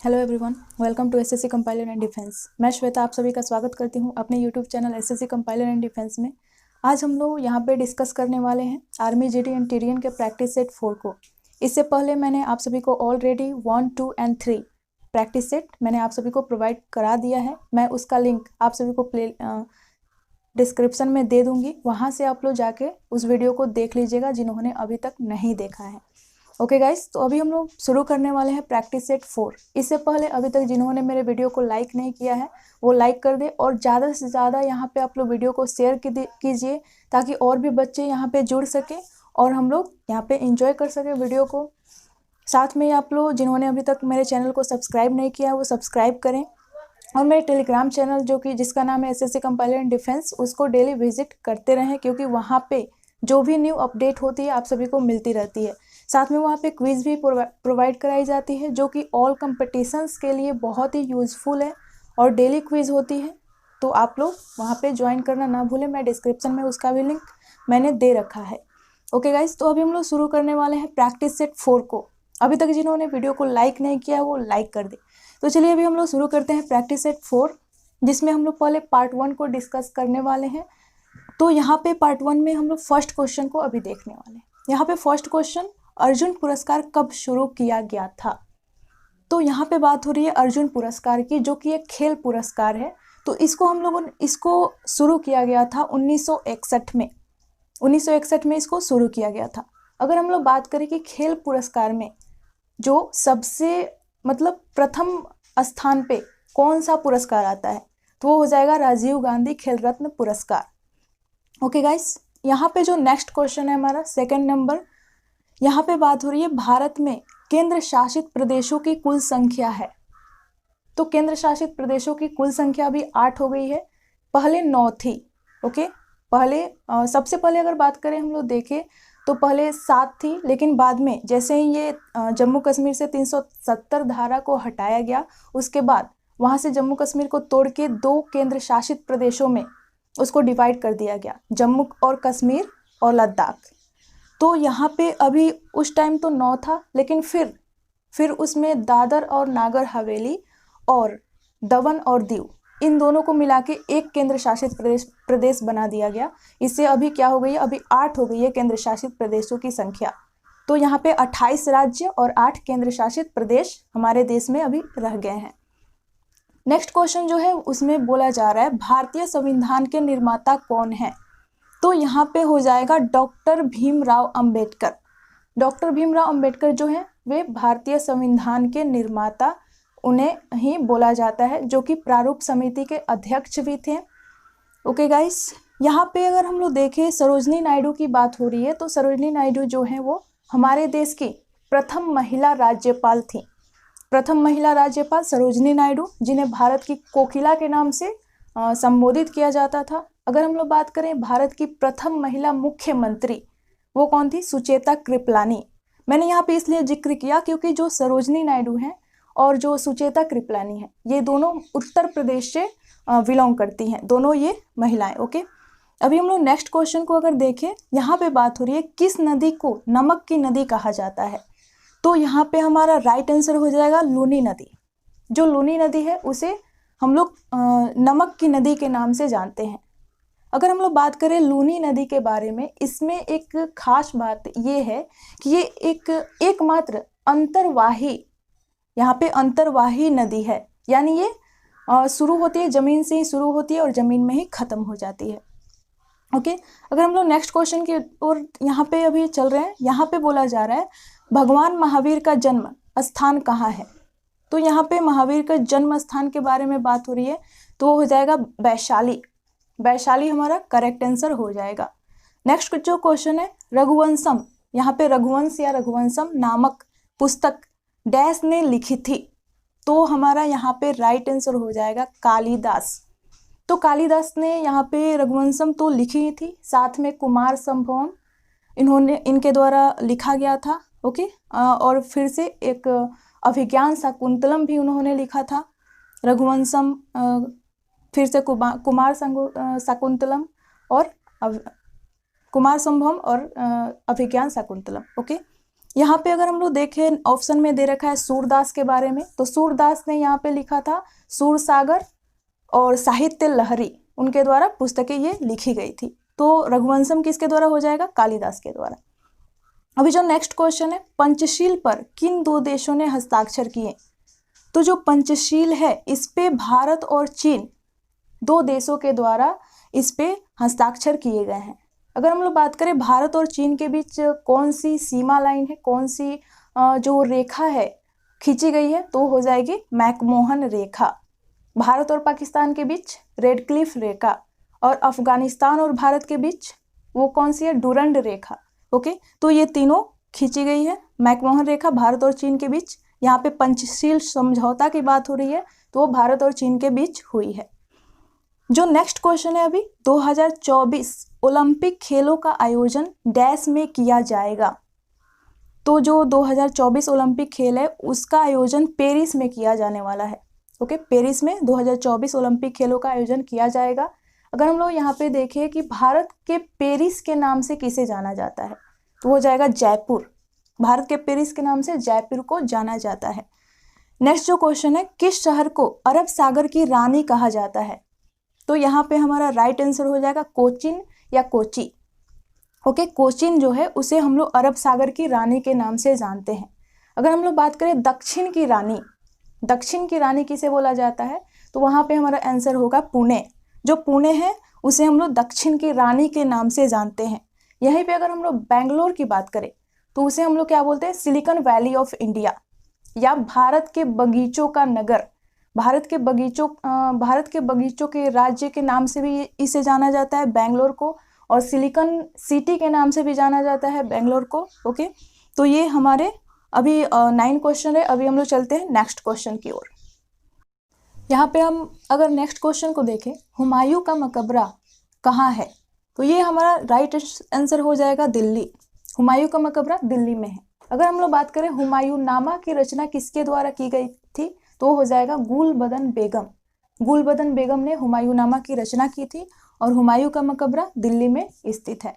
Hello everyone, welcome to SSC compiler and defence. मैं श्वेता आप सभी का स्वागत करती हूं अपने YouTube channel SSC compiler and defence में। आज हम लोग यहां पे डिस्कस करने वाले हैं आर्मी जीडी एंड टीरियन के प्रैक्टिस सेट 4 को। इससे पहले मैंने आप सभी को ऑलरेडी 1, 2 एंड 3 प्रैक्टिस सेट मैंने आप सभी को प्रोवाइड करा दिया है। मैं उसका लिंक आप सभी को डिस्क्रिप्शन में दे दूँगी, वहाँ से आप लोग जाके उस वीडियो को देख लीजिएगा जिन्होंने अभी तक नहीं देखा है। ओके गाइस, तो अभी हम लोग शुरू करने वाले हैं प्रैक्टिस सेट 4। इससे पहले अभी तक जिन्होंने मेरे वीडियो को लाइक नहीं किया है वो लाइक कर दे और ज़्यादा से ज़्यादा यहाँ पे आप लोग वीडियो को शेयर कीजिए ताकि और भी बच्चे यहाँ पे जुड़ सके और हम लोग यहाँ पे एंजॉय कर सके वीडियो को। साथ में आप लोग जिन्होंने अभी तक मेरे चैनल को सब्सक्राइब नहीं किया है वो सब्सक्राइब करें और मेरे टेलीग्राम चैनल जिसका नाम है एसएससी कंपाइलर एंड डिफेंस, उसको डेली विजिट करते रहें क्योंकि वहाँ पे जो भी न्यू अपडेट होती है आप सभी को मिलती रहती है। साथ में वहाँ पे क्विज़ भी प्रोवाइड कराई जाती है जो कि ऑल कंपटीशंस के लिए बहुत ही यूज़फुल है और डेली क्विज़ होती है, तो आप लोग वहाँ पे ज्वाइन करना ना भूलें। मैं डिस्क्रिप्शन में उसका भी लिंक मैंने दे रखा है। ओके गाइस, तो अभी हम लोग शुरू करने वाले हैं प्रैक्टिस सेट 4 को। अभी तक जिन्होंने वीडियो को लाइक नहीं किया है वो लाइक कर दे। तो चलिए अभी हम लोग शुरू करते हैं प्रैक्टिस सेट 4, जिसमें हम लोग पहले पार्ट 1 को डिस्कस करने वाले हैं। तो यहाँ पे पार्ट 1 में हम लोग फर्स्ट क्वेश्चन को अभी देखने वाले हैं। यहाँ पे फर्स्ट क्वेश्चन, अर्जुन पुरस्कार कब शुरू किया गया था? तो यहाँ पे बात हो रही है अर्जुन पुरस्कार की, जो कि एक खेल पुरस्कार है। तो इसको हम लोगों ने शुरू किया गया था 1961 में। 1961 में इसको शुरू किया गया था। अगर हम लोग बात करें कि खेल पुरस्कार में जो सबसे प्रथम स्थान पे कौन सा पुरस्कार आता है तो वो हो जाएगा राजीव गांधी खेल रत्न पुरस्कार। ओके गाइस, यहाँ पे जो नेक्स्ट क्वेश्चन है हमारा सेकंड नंबर, यहाँ पे बात हो रही है भारत में केंद्र शासित प्रदेशों की कुल संख्या है। तो केंद्र शासित प्रदेशों की कुल संख्या अभी 8 हो गई है, पहले 9 थी। ओके, पहले सबसे पहले अगर बात करें हम लोग देखें तो पहले 7 थी, लेकिन बाद में जैसे ही ये जम्मू कश्मीर से 370 धारा को हटाया गया, उसके बाद वहाँ से जम्मू कश्मीर को तोड़ के 2 केंद्र शासित प्रदेशों में उसको डिवाइड कर दिया गया, जम्मू और कश्मीर और लद्दाख। तो यहाँ पे अभी उस टाइम तो 9 था, लेकिन फिर उसमें दादर और नागर हवेली और दमन और दीव, इन दोनों को मिला के एक केंद्र शासित प्रदेश बना दिया गया। इससे अभी क्या हो गई है, अभी 8 हो गई है केंद्र शासित प्रदेशों की संख्या। तो यहाँ पे 28 राज्य और 8 केंद्र शासित प्रदेश हमारे देश में अभी रह गए हैं। नेक्स्ट क्वेश्चन जो है उसमें बोला जा रहा है भारतीय संविधान के निर्माता कौन है? तो यहाँ पे हो जाएगा डॉक्टर भीमराव अंबेडकर। डॉक्टर भीमराव अंबेडकर जो है वे भारतीय संविधान के निर्माता उन्हें ही बोला जाता है, जो कि प्रारूप समिति के अध्यक्ष भी थे। ओके गाइस, यहाँ पे अगर हम लोग देखें सरोजनी नायडू की बात हो रही है, तो सरोजनी नायडू जो है वो हमारे देश की प्रथम महिला राज्यपाल थी। प्रथम महिला राज्यपाल सरोजनी नायडू, जिन्हें भारत की कोकिला के नाम से संबोधित किया जाता था। अगर हम लोग बात करें भारत की प्रथम महिला मुख्यमंत्री, वो कौन थी? सुचेता कृपलानी। मैंने यहाँ पे इसलिए जिक्र किया क्योंकि जो सरोजनी नायडू हैं और जो सुचेता कृपलानी हैं, ये दोनों उत्तर प्रदेश से बिलोंग करती हैं, दोनों ये महिलाएं। ओके, अभी हम लोग नेक्स्ट क्वेश्चन को अगर देखें, यहाँ पे बात हो रही है किस नदी को नमक की नदी कहा जाता है? तो यहाँ पे हमारा राइट आंसर हो जाएगा लूनी नदी। जो लूनी नदी है उसे हम लोग नमक की नदी के नाम से जानते हैं। अगर हम लोग बात करें लूनी नदी के बारे में, इसमें एक खास बात ये है कि ये एकमात्र अंतर्वाही, यहाँ पे अंतर्वाही नदी है, यानी ये शुरू होती है जमीन से ही शुरू होती है और जमीन में ही खत्म हो जाती है। ओके, अगर हम लोग नेक्स्ट क्वेश्चन की ओर यहाँ पे अभी चल रहे हैं, यहाँ पे बोला जा रहा है भगवान महावीर का जन्म स्थान कहाँ है? तो यहाँ पे महावीर का जन्म स्थान के बारे में बात हो रही है, तो वो हो जाएगा वैशाली। वैशाली हमारा करेक्ट आंसर हो जाएगा। नेक्स्ट जो क्वेश्चन है रघुवंशम, यहाँ पे रघुवंश या रघुवंशम नामक पुस्तक डैश ने लिखी थी, तो हमारा यहाँ पे राइट आंसर हो जाएगा कालिदास। तो कालिदास ने यहाँ पे रघुवंशम तो लिखी ही थी, साथ में कुमार संभवम इनके द्वारा लिखा गया था। ओके, और फिर से एक अभिज्ञान शाकुंतलम भी उन्होंने लिखा था। रघुवंशम, फिर से कुमार शाकुंतलम और कुमार संभवम और अभिज्ञान शाकुंतलम। ओके, यहाँ पे अगर हम लोग देखें ऑप्शन में दे रखा है सूरदास के बारे में, तो सूरदास ने यहाँ पे लिखा था सूरसागर और साहित्य लहरी, उनके द्वारा पुस्तकें ये लिखी गई थी। तो रघुवंशम किसके द्वारा हो जाएगा? कालिदास के द्वारा। अभी जो नेक्स्ट क्वेश्चन है, पंचशील पर किन दो देशों ने हस्ताक्षर किए? तो जो पंचशील है इस पे भारत और चीन दो देशों के द्वारा इस पे हस्ताक्षर किए गए हैं। अगर हम लोग बात करें भारत और चीन के बीच कौन सी सीमा लाइन है, कौन सी जो रेखा है खींची गई है, तो हो जाएगी मैकमोहन रेखा। भारत और पाकिस्तान के बीच रेड क्लिफ रेखा, और अफगानिस्तान और भारत के बीच वो कौन सी है? डुरंड रेखा। ओके, तो ये तीनों खींची गई है मैकमोहन रेखा भारत और चीन के बीच। यहाँ पे पंचशील समझौता की बात हो रही है, तो वो भारत और चीन के बीच हुई है। जो नेक्स्ट क्वेश्चन है, अभी 2024 ओलंपिक खेलों का आयोजन डैश में किया जाएगा। तो जो 2024 ओलंपिक खेल है उसका आयोजन पेरिस में किया जाने वाला है। ओके, पेरिस में 2024 ओलंपिक खेलों का आयोजन किया जाएगा। अगर हम लोग यहाँ पे देखें कि भारत के पेरिस के नाम से किसे जाना जाता है, तो हो जाएगा जयपुर। भारत के पेरिस के नाम से जयपुर को जाना जाता है। नेक्स्ट जो क्वेश्चन है, किस शहर को अरब सागर की रानी कहा जाता है? तो यहाँ पे हमारा राइट आंसर हो जाएगा कोचिन या कोची। ओके, कोचिन जो है उसे हम लोग अरब सागर की रानी के नाम से जानते हैं। अगर हम लोग बात करें दक्षिण की रानी, दक्षिण की रानी किसे बोला जाता है, तो वहाँ पे हमारा आंसर होगा पुणे। जो पुणे है उसे हम लोग दक्षिण की रानी के नाम से जानते हैं। यहीं पे अगर हम लोग बेंगलोर की बात करें तो उसे हम लोग क्या बोलते हैं? सिलिकॉन वैली ऑफ इंडिया, या भारत के बगीचों का नगर। भारत के बगीचों के राज्य के नाम से भी इसे जाना जाता है बेंगलोर को, और सिलिकॉन सिटी के नाम से भी जाना जाता है बेंगलोर को। ओके, तो ये हमारे अभी 9 क्वेश्चन है। अभी हम लोग चलते हैं नेक्स्ट क्वेश्चन की ओर। यहाँ पे हम अगर नेक्स्ट क्वेश्चन को देखें, हुमायूं का मकबरा कहाँ है? तो ये हमारा राइट आंसर हो जाएगा दिल्ली। हुमायूं का मकबरा दिल्ली में है। अगर हम लोग बात करें हुमायूं नामा की रचना किसके द्वारा की गई थी, तो हो जाएगा गुलबदन बेगम। गुलबदन बेगम ने हुमायूं नामा की रचना की थी, और हुमायूं का मकबरा दिल्ली में स्थित है।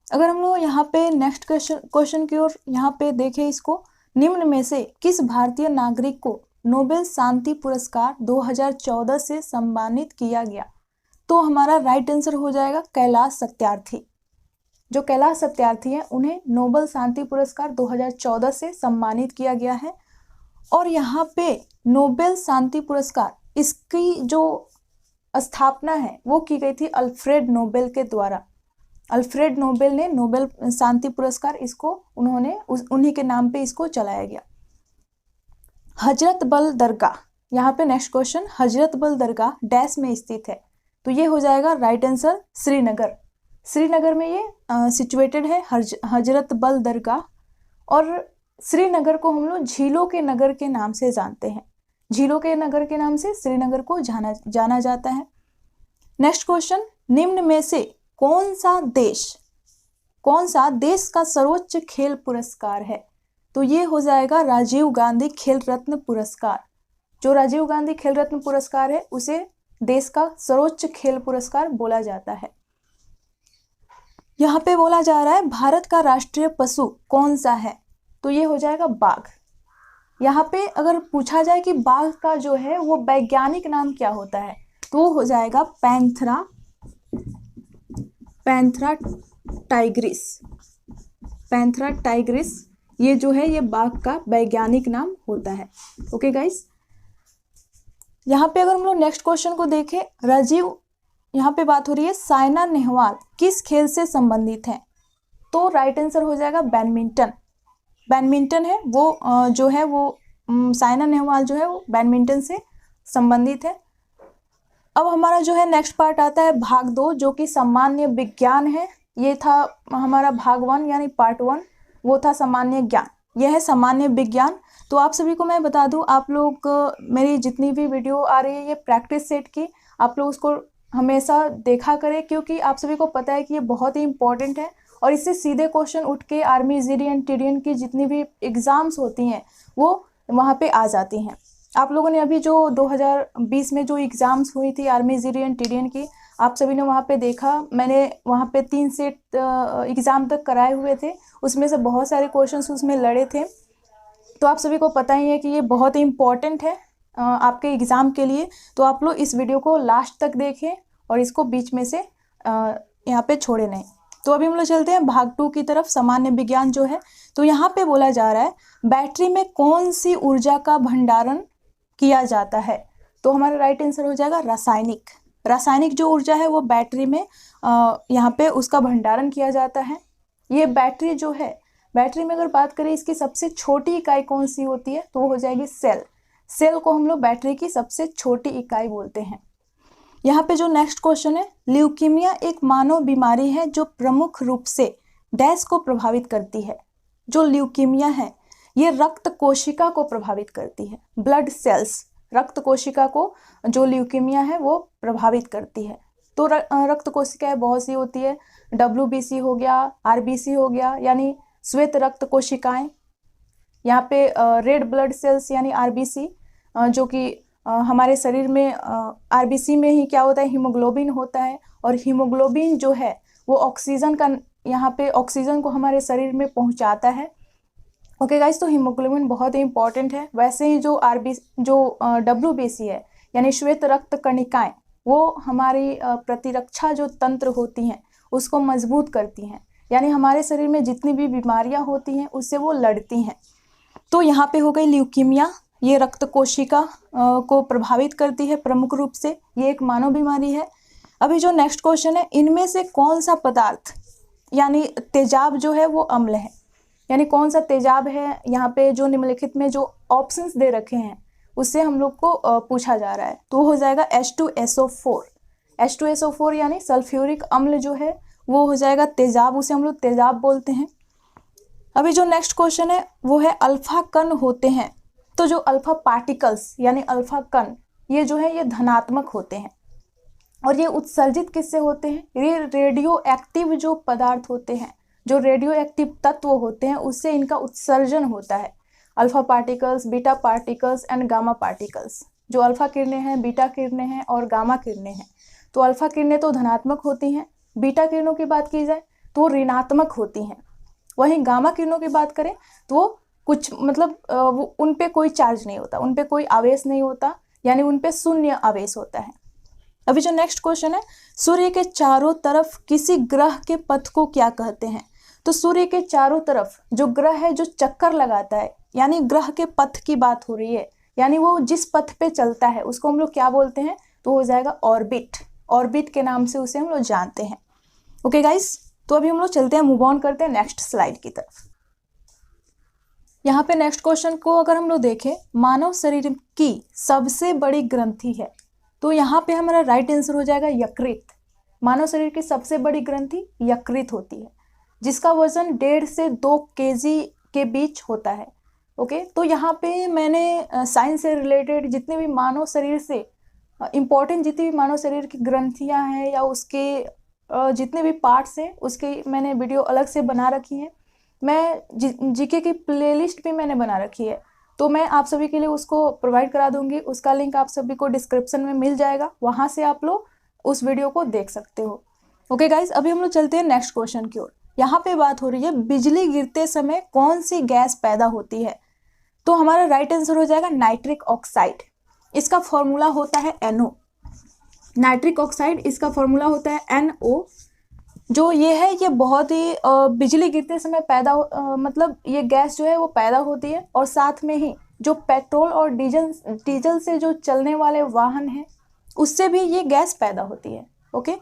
अगर हम लोग यहाँ पे नेक्स्ट क्वेश्चन की ओर यहाँ पे देखें इसको, निम्न में से किस भारतीय नागरिक को नोबेल शांति पुरस्कार 2014 से सम्मानित किया गया? तो हमारा राइट आंसर हो जाएगा कैलाश सत्यार्थी। जो कैलाश सत्यार्थी हैं उन्हें नोबेल शांति पुरस्कार 2014 से सम्मानित किया गया है। और यहाँ पे नोबेल शांति पुरस्कार, इसकी जो स्थापना है वो की गई थी अल्फ्रेड नोबेल के द्वारा। अल्फ्रेड नोबेल ने नोबेल शांति पुरस्कार इसको उन्हीं के नाम पे इसको चलाया गया। हजरत बल दरगाह, यहाँ पे नेक्स्ट क्वेश्चन, हजरत बल दरगाह डैश में स्थित है? तो ये हो जाएगा राइट आंसर श्रीनगर। श्रीनगर में ये सिचुएटेड है हजरत बल दरगाह। और श्रीनगर को हम लोग झीलों के नगर के नाम से जानते हैं। झीलों के नगर के नाम से श्रीनगर को जाना जाता है। नेक्स्ट क्वेश्चन, निम्न में से कौन सा देश का सर्वोच्च खेल पुरस्कार है? तो ये हो जाएगा राजीव गांधी खेल रत्न पुरस्कार। जो राजीव गांधी खेल रत्न पुरस्कार है उसे देश का सर्वोच्च खेल पुरस्कार बोला जाता है। यहाँ पे बोला जा रहा है भारत का राष्ट्रीय पशु कौन सा है? तो ये हो जाएगा बाघ। यहाँ पे अगर पूछा जाए कि बाघ का जो है वो वैज्ञानिक नाम क्या होता है, तो हो जाएगा पैंथरा टाइग्रिस। ये जो है ये बाघ का वैज्ञानिक नाम होता है। ओके गाइस, यहाँ पे अगर हम लोग नेक्स्ट क्वेश्चन को देखें, यहाँ पे बात हो रही है साइना नेहवाल किस खेल से संबंधित है? तो राइट आंसर हो जाएगा बैडमिंटन है वो जो है वो साइना नेहवाल जो है वो बैडमिंटन से संबंधित है। अब हमारा जो है नेक्स्ट पार्ट आता है भाग 2, जो कि सामान्य विज्ञान है। ये था हमारा भाग 1 यानी पार्ट 1, वो था सामान्य ज्ञान, यह है सामान्य विज्ञान। तो आप सभी को मैं बता दूं, आप लोग मेरी जितनी भी वीडियो आ रही है ये प्रैक्टिस सेट की, आप लोग उसको हमेशा देखा करें, क्योंकि आप सभी को पता है कि ये बहुत ही इंपॉर्टेंट है। और इससे सीधे क्वेश्चन उठ के आर्मी जीडीएन टीडीएन की जितनी भी एग्ज़ाम्स होती हैं वो वहाँ पे आ जाती हैं। आप लोगों ने अभी जो 2020 में जो एग्ज़ाम्स हुई थी आर्मी जीडीएन टीडीएन की, आप सभी ने वहाँ पे देखा, मैंने वहाँ पे 3 सेट एग्ज़ाम तक कराए हुए थे, उसमें से बहुत सारे क्वेश्चंस उसमें लड़े थे। तो आप सभी को पता ही है कि ये बहुत ही इम्पॉर्टेंट है आपके एग्ज़ाम के लिए। तो आप लोग इस वीडियो को लास्ट तक देखें और इसको बीच में से यहाँ पे छोड़े नहीं। तो अभी हम लोग चलते हैं भाग 2 की तरफ, सामान्य विज्ञान जो है। तो यहाँ पे बोला जा रहा है बैटरी में कौन सी ऊर्जा का भंडारण किया जाता है। तो हमारा राइट आंसर हो जाएगा रासायनिक। रासायनिक जो ऊर्जा है वो बैटरी में यहाँ पे उसका भंडारण किया जाता है। ये बैटरी जो है, बैटरी में अगर बात करें इसकी सबसे छोटी इकाई कौन सी होती है तो वो हो जाएगी सेल। सेल को हम लोग बैटरी की सबसे छोटी इकाई बोलते हैं। यहाँ पे जो नेक्स्ट क्वेश्चन है, ल्यूकीमिया एक मानव बीमारी है जो प्रमुख रूप से डैश को प्रभावित करती है। जो ल्यूकीमिया है ये रक्त कोशिका को प्रभावित करती है। ब्लड सेल्स, रक्त कोशिका को जो ल्यूकीमिया है वो प्रभावित करती है। तो रक्त कोशिकाएं बहुत सी होती है, WBC हो गया, RBC हो गया यानी श्वेत रक्त कोशिकाएं, यहाँ पे रेड ब्लड सेल्स यानी RBC, जो कि हमारे शरीर में RBC में ही क्या होता है, हीमोग्लोबिन होता है। और हीमोग्लोबिन जो है वो ऑक्सीजन का, यहाँ पे ऑक्सीजन को हमारे शरीर में पहुँचाता है। ओके गाइस, तो हीमोग्लोबिन बहुत ही इंपॉर्टेंट है। वैसे ही जो WBC है यानी श्वेत रक्त कणिकाएं, वो हमारी प्रतिरक्षा जो तंत्र होती हैं उसको मजबूत करती हैं, यानी हमारे शरीर में जितनी भी बीमारियां होती हैं उससे वो लड़ती हैं। तो यहाँ पे हो गई ल्यूकीमिया, ये रक्त कोशिका को प्रभावित करती है प्रमुख रूप से, ये एक मानव बीमारी है। अभी जो नेक्स्ट क्वेश्चन है, इनमें से कौन सा पदार्थ यानी तेजाब जो है वो अम्ल है, यानी कौन सा तेजाब है। यहाँ पे जो निम्नलिखित में जो ऑप्शंस दे रखे हैं उससे हम लोग को पूछा जा रहा है। तो हो जाएगा H2SO4। H2SO4 यानी सल्फ्यूरिक अम्ल जो है वो हो जाएगा तेजाब, उसे हम लोग तेजाब बोलते हैं। अभी जो नेक्स्ट क्वेश्चन है वो है अल्फा कण होते हैं, तो जो अल्फा पार्टिकल्स यानी अल्फा कण ये जो है ये धनात्मक होते हैं। और ये उत्सर्जित किससे होते हैं, ये रेडियो एक्टिव जो पदार्थ होते हैं, जो रेडियो एक्टिव तत्व होते हैं उससे इनका उत्सर्जन होता है। Alpha particles, beta particles and gamma particles. जो अल्फा किरणें हैं, बीटा किरणें हैं और गामा किरणें हैं। तो अल्फा किरणें तो धनात्मक होती हैं, बीटा किरणों की बात की जाए तो वो ऋणात्मक होती हैं। वहीं गामा किरणों की बात करें तो कुछ मतलब उन पे कोई चार्ज नहीं होता, उन पे कोई आवेश नहीं होता, यानी उन पे शून्य आवेश होता है। अभी जो नेक्स्ट क्वेश्चन है, सूर्य के चारों तरफ किसी ग्रह के पथ को क्या कहते हैं। तो सूर्य के चारों तरफ जो ग्रह है जो चक्कर लगाता है, यानी ग्रह के पथ की बात हो रही है, यानी वो जिस पथ पे चलता है उसको हम लोग क्या बोलते हैं, तो हो जाएगा ऑर्बिट। ऑर्बिट के नाम से उसे हम लोग जानते हैं। ओके गाइस, तो अभी हम लोग चलते हैं, मूव ऑन करते हैं नेक्स्ट स्लाइड की तरफ। यहाँ पे नेक्स्ट क्वेश्चन को अगर हम लोग देखें, मानव शरीर की सबसे बड़ी ग्रंथि है, तो यहाँ पे हमारा राइट आंसर हो जाएगा यकृत। मानव शरीर की सबसे बड़ी ग्रंथि यकृत होती है, जिसका वजन 1.5 से 2 kg के बीच होता है। ओके, तो यहाँ पे मैंने साइंस से रिलेटेड जितने भी मानव शरीर से इम्पोर्टेंट जितनी भी मानव शरीर की ग्रंथियाँ हैं या उसके जितने भी पार्ट्स हैं उसकी मैंने वीडियो अलग से बना रखी है। मैं जीके की प्लेलिस्ट भी मैंने बना रखी है, तो मैं आप सभी के लिए उसको प्रोवाइड करा दूंगी। उसका लिंक आप सभी को डिस्क्रिप्शन में मिल जाएगा, वहाँ से आप लोग उस वीडियो को देख सकते हो। ओके गाइज, अभी हम लोग चलते हैं नेक्स्ट क्वेश्चन की ओर। यहाँ पे बात हो रही है बिजली गिरते समय कौन सी गैस पैदा होती है। तो हमारा राइट आंसर हो जाएगा नाइट्रिक ऑक्साइड। इसका फॉर्मूला होता है NO। नाइट्रिक ऑक्साइड इसका फॉर्मूला होता है NO। जो ये है ये बहुत ही बिजली गिरते समय मतलब ये गैस जो है वो पैदा होती है, और साथ में ही जो पेट्रोल और डीजल से जो चलने वाले वाहन हैं उससे भी ये गैस पैदा होती है। ओके,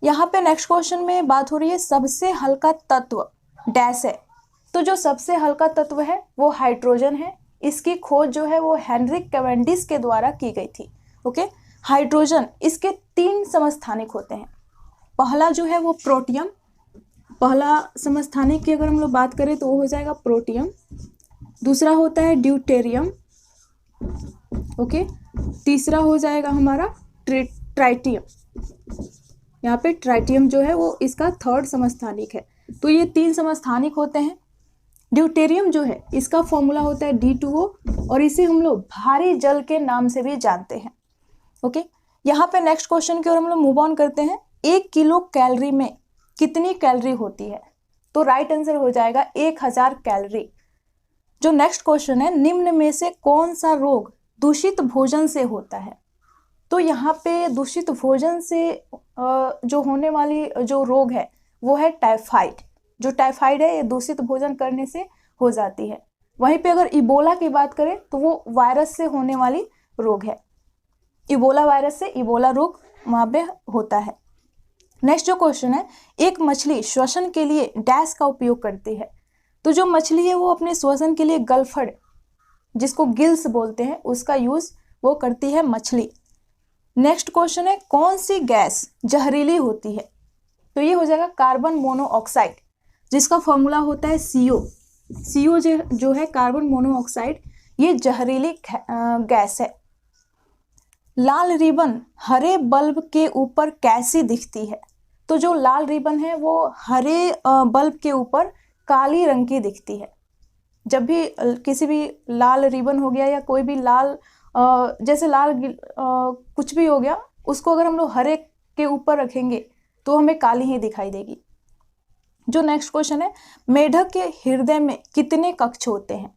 यहाँ पे नेक्स्ट क्वेश्चन में बात हो रही है सबसे हल्का तत्व डैश है। तो जो सबसे हल्का तत्व है वो हाइड्रोजन है। इसकी खोज जो है वो हेनरिक कैवेंडिश के द्वारा की गई थी। ओके, हाइड्रोजन इसके 3 समस्थानिक होते हैं। पहला जो है वो प्रोटियम, पहला समस्थानिक की अगर हम लोग बात करें तो वो हो जाएगा प्रोटियम। दूसरा होता है ड्यूटेरियम। ओके, तीसरा हो जाएगा हमारा ट्राइटियम। यहाँ पे ट्राइटियम जो है वो इसका 3rd समस्थानिक है। तो ये 3 समस्थानिक होते हैं। ड्यूटेरियम जो है इसका फॉर्मूला होता है D2O, और इसे हम लोग भारी जल के नाम से भी जानते हैं। ओके, यहाँ पे नेक्स्ट क्वेश्चन की ओर हम लोग मूव ऑन करते हैं। 1 किलो कैलोरी में कितनी कैलोरी होती है? तो राइट आंसर हो जाएगा 1000 कैलोरी। जो नेक्स्ट क्वेश्चन है, निम्न में से कौन सा रोग दूषित भोजन से होता है? तो यहाँ पे दूषित भोजन से जो होने वाली जो रोग है वो है टाइफाइड। जो टाइफाइड है ये दूषित भोजन करने से हो जाती है। वहीं पे अगर इबोला की बात करें तो वो वायरस से होने वाली रोग है। इबोला वायरस से इबोला रोग वहाँ पे होता है। नेक्स्ट जो क्वेश्चन है, एक मछली श्वसन के लिए डैश का उपयोग करती है? तो जो मछली है वो अपने श्वसन के लिए गलफड़, जिसको गिल्स बोलते हैं, उसका यूज वो करती है मछली। नेक्स्ट क्वेश्चन है, कौन सी गैस जहरीली होती है? तो ये हो जाएगा कार्बन मोनोऑक्साइड, जिसका फॉर्मूला होता है CO। CO जो है कार्बन मोनोऑक्साइड, ये जहरीली गैस है। लाल रिबन हरे बल्ब के ऊपर कैसी दिखती है? तो जो लाल रिबन है वो हरे बल्ब के ऊपर काली रंग की दिखती है। जब भी किसी भी लाल रिबन हो गया या कोई भी लाल जैसे लाल कुछ भी हो गया, उसको अगर हम लोग हरे के ऊपर रखेंगे तो हमें काली ही दिखाई देगी। जो नेक्स्ट क्वेश्चन है, मेढक के हृदय में कितने कक्ष होते हैं?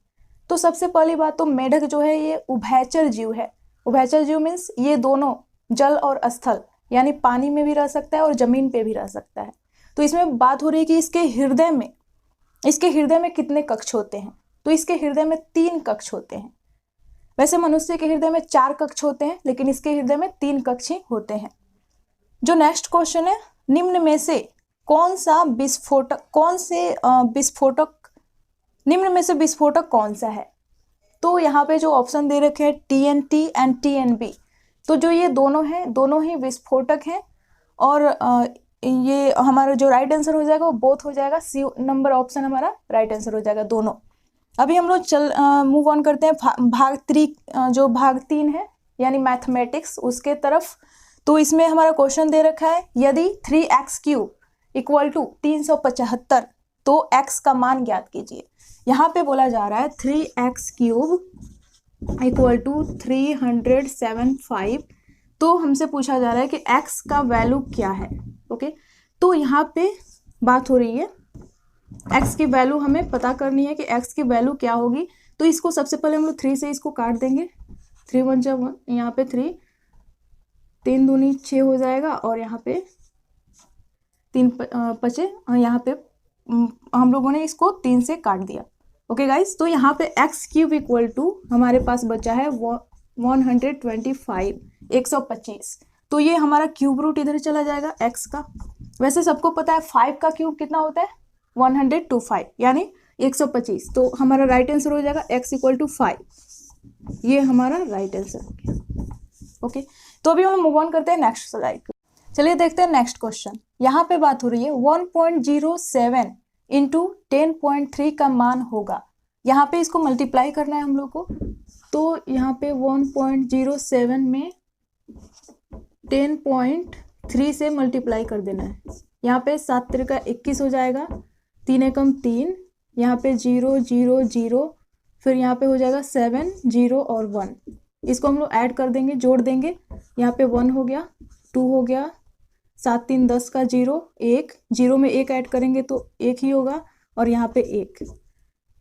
तो सबसे पहली बात तो मेढक जो है ये उभयचर जीव है। उभयचर जीव मीन्स ये दोनों जल और स्थल यानी पानी में भी रह सकता है और जमीन पे भी रह सकता है। तो इसमें बात हो रही है कि इसके हृदय में कितने कक्ष होते हैं? तो इसके हृदय में 3 कक्ष होते हैं। वैसे मनुष्य के हृदय में 4 कक्ष होते हैं, लेकिन इसके हृदय में 3 कक्ष ही होते हैं। जो नेक्स्ट क्वेश्चन है, निम्न में से विस्फोटक कौन सा है? तो यहाँ पे जो ऑप्शन दे रखे हैं TNT एंड TNB, तो जो ये दोनों हैं, दोनों ही विस्फोटक हैं। और ये हमारा जो राइट आंसर हो जाएगा वो बोथ हो जाएगा। C नंबर ऑप्शन हमारा राइट आंसर हो जाएगा दोनों। अभी हम लोग मूव ऑन करते हैं भाग 3 है यानी मैथमेटिक्स, उसके तरफ। तो इसमें हमारा क्वेश्चन दे रखा है, यदि 3x³ = 375 तो x का मान ज्ञात कीजिए। यहाँ पे बोला जा रहा है 3x³ = 375, तो हमसे पूछा जा रहा है कि x का वैल्यू क्या है। ओके, तो यहाँ पे बात हो रही है x की वैल्यू हमें पता करनी है कि x की वैल्यू क्या होगी। तो इसको सबसे पहले हम लोग 3 से इसको काट देंगे। 3 1 जा 1, यहाँ पे 3 3 दूनी 6 हो जाएगा और यहाँ पे 3 5 यहाँ पे हम लोगों ने इसको 3 से काट दिया। ओके गाइस, तो यहाँ पे x³ = हमारे पास बचा है 125 125। तो ये हमारा क्यूब रूट इधर चला जाएगा x का। वैसे सबको पता है 5 का क्यूब कितना होता है 125 यानी 125। तो हमारा राइट आंसर हो जाएगा x = 5। ये हमारा राइट आंसर हो गया। ओके, तो अभी हम मूव ऑन करते हैं नेक्स्ट स्लाइड। चलिए देखते हैं नेक्स्ट क्वेश्चन। यहाँ पे बात हो रही है 1.07 × 10.3 का मान होगा। यहाँ पे इसको मल्टीप्लाई करना है हम लोग को। तो यहाँ पे 1.07 में 10.3 से मल्टीप्लाई कर देना है। यहाँ पे 7 3 का 21 हो जाएगा, 3 एकम 3, यहाँ पे 0 0 0, फिर यहाँ पे हो जाएगा 7 0 और 1। इसको हम लोग ऐड कर देंगे, जोड़ देंगे। यहाँ पे 1 हो गया, 2 हो गया, 7 3 10 का 0 1, 0 में 1 ऐड करेंगे तो 1 ही होगा और यहाँ पे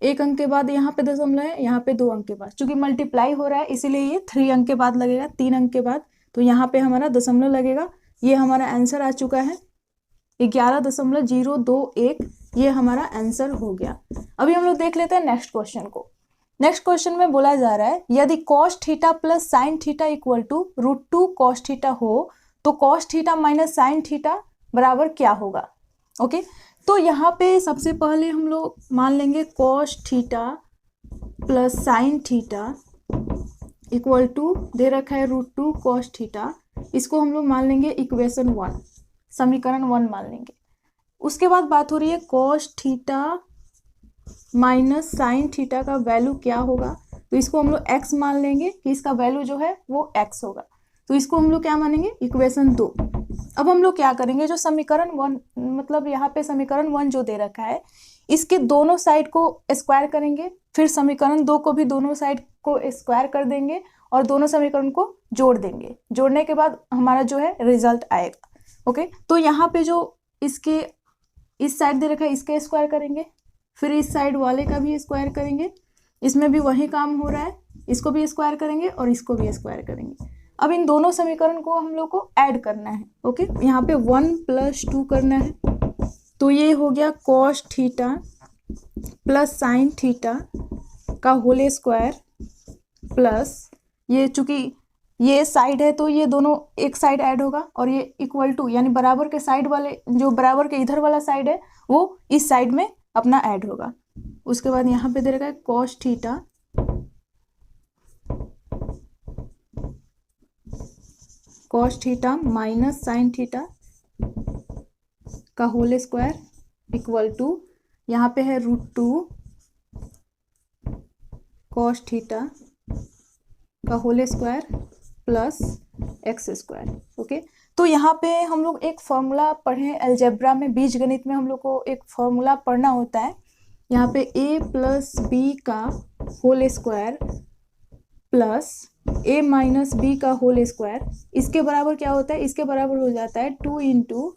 1 अंक के बाद यहाँ पे दशमलव है, यहाँ पे 2 अंक के बाद। चूंकि मल्टीप्लाई हो रहा है इसीलिए ये 3 अंक के बाद लगेगा, 3 अंक के बाद। तो यहाँ पे हमारा दशमलव लगेगा। ये हमारा आंसर आ चुका है 11.021। ये हमारा आंसर हो गया। अभी हम लोग देख लेते हैं नेक्स्ट क्वेश्चन को। नेक्स्ट क्वेश्चन में बोला जा रहा है, यदि cos θ + sin θ = √2 cos θ हो तो cos θ - sin θ बराबर क्या होगा? ओके, तो यहाँ पे सबसे पहले हम लोग मान लेंगे cos θ + sin θ = दे रखा है √2 cos θ। इसको हम लोग मान लेंगे इक्वेशन 1, समीकरण 1 मान लेंगे। उसके बाद बात हो रही है cos θ - sin θ का वैल्यू क्या होगा? तो इसको हम लोग x मान लेंगे कि इसका वैल्यू जो है वो x होगा। तो इसको हम लोग क्या मानेंगे इक्वेशन 2। अब हम लोग क्या करेंगे, जो समीकरण 1 मतलब यहाँ पे समीकरण 1 जो दे रखा है इसके दोनों साइड को स्क्वायर करेंगे, फिर समीकरण 2 को भी दोनों साइड को स्क्वायर कर देंगे और दोनों समीकरण को जोड़ देंगे। जोड़ने के बाद हमारा जो है रिजल्ट आएगा। ओके, तो यहाँ पे जो इसके इस साइड दे रखा है इसका स्क्वायर करेंगे, फिर इस साइड वाले का भी स्क्वायर करेंगे, इसमें भी वही काम हो रहा है, इसको भी स्क्वायर करेंगे और इसको भी स्क्वायर करेंगे। अब इन दोनों समीकरण को हम लोग को ऐड करना है। ओके, यहाँ पे 1 + 2 करना है, तो ये हो गया cos theta plus sign theta का होल स्क्वायर प्लस ये, चूंकि ये साइड है तो ये दोनों एक साइड ऐड होगा और ये इक्वल टू यानी बराबर के साइड वाले, जो बराबर के इधर वाला साइड है वो इस साइड में अपना ऐड होगा। उसके बाद यहाँ पे दे रखा है cos theta minus sine theta का होल स्क्वायर इक्वल टू, यहाँ पे है √2 cos थीटा का whole square plus x square. Okay, तो यहाँ पे हम लोग एक फॉर्मूला पढ़े अलजेब्रा में, बीजगणित में हम लोग को एक फॉर्मूला पढ़ना होता है। यहाँ पे a + b का whole square plus a - b का होल स्क्वायर, इसके बराबर क्या होता है, इसके बराबर हो जाता है 2 ×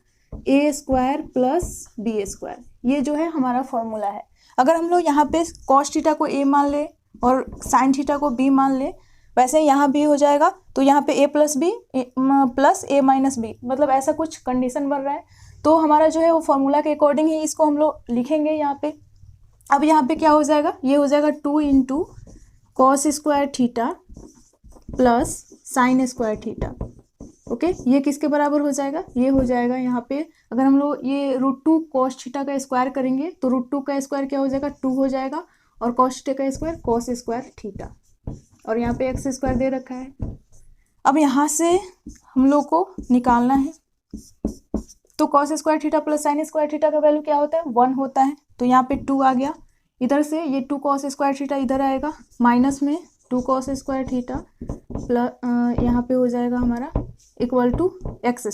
a² प्लस b²। ये जो है हमारा फॉर्मूला है। अगर हम लोग यहाँ पे cos थीटा को a मान ले और साइन थीटा को b मान ले, वैसे यहाँ भी हो जाएगा, तो यहाँ पे a + b plus a - b, मतलब ऐसा कुछ कंडीशन बन रहा है। तो हमारा जो है वो फॉर्मूला के अकॉर्डिंग ही इसको हम लोग लिखेंगे यहाँ पे। अब यहाँ पे क्या हो जाएगा, ये हो जाएगा 2 × cos² theta plus sin² theta. Okay, ये किसके बराबर हो जाएगा, ये हो जाएगा यहाँ पे, अगर हम लोग ये √2 cos थीटा का स्क्वायर करेंगे तो √2 का स्क्वायर क्या हो जाएगा, 2 हो जाएगा, और cos थीटा का स्क्वायर cos² थीटा, और यहाँ पे x² दे रखा है। अब यहाँ से हम लोग को निकालना है, तो cos² theta plus sin² theta का वैल्यू क्या होता है, 1 होता है, तो यहाँ पे 2 आ गया। इधर से ये 2 cos² थीटा इधर आएगा, माइनस में 2 cos² थीटा प्लस यहाँ पे हो जाएगा हमारा इक्वल टू x²।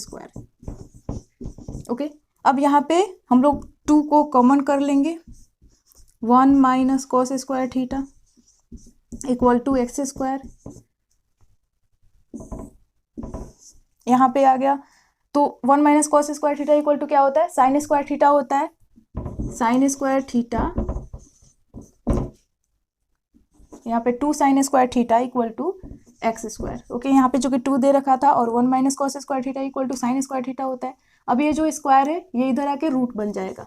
ओके, अब यहाँ पे हम लोग 2 को कॉमन कर लेंगे, 1 - cos² theta equal to x²। यहाँ पे आ गया, तो 1 - cos² थीटा इक्वल टू क्या होता है, sin² थीटा होता है, sin² थीटा, यहाँ पे 2 sin² theta equal to x²। Okay, यहाँ पे जो कि 2 दे रखा था और 1 - cos² theta equal to sin² theta होता है। अब ये जो स्क्वायर है ये इधर आके रूट बन जाएगा,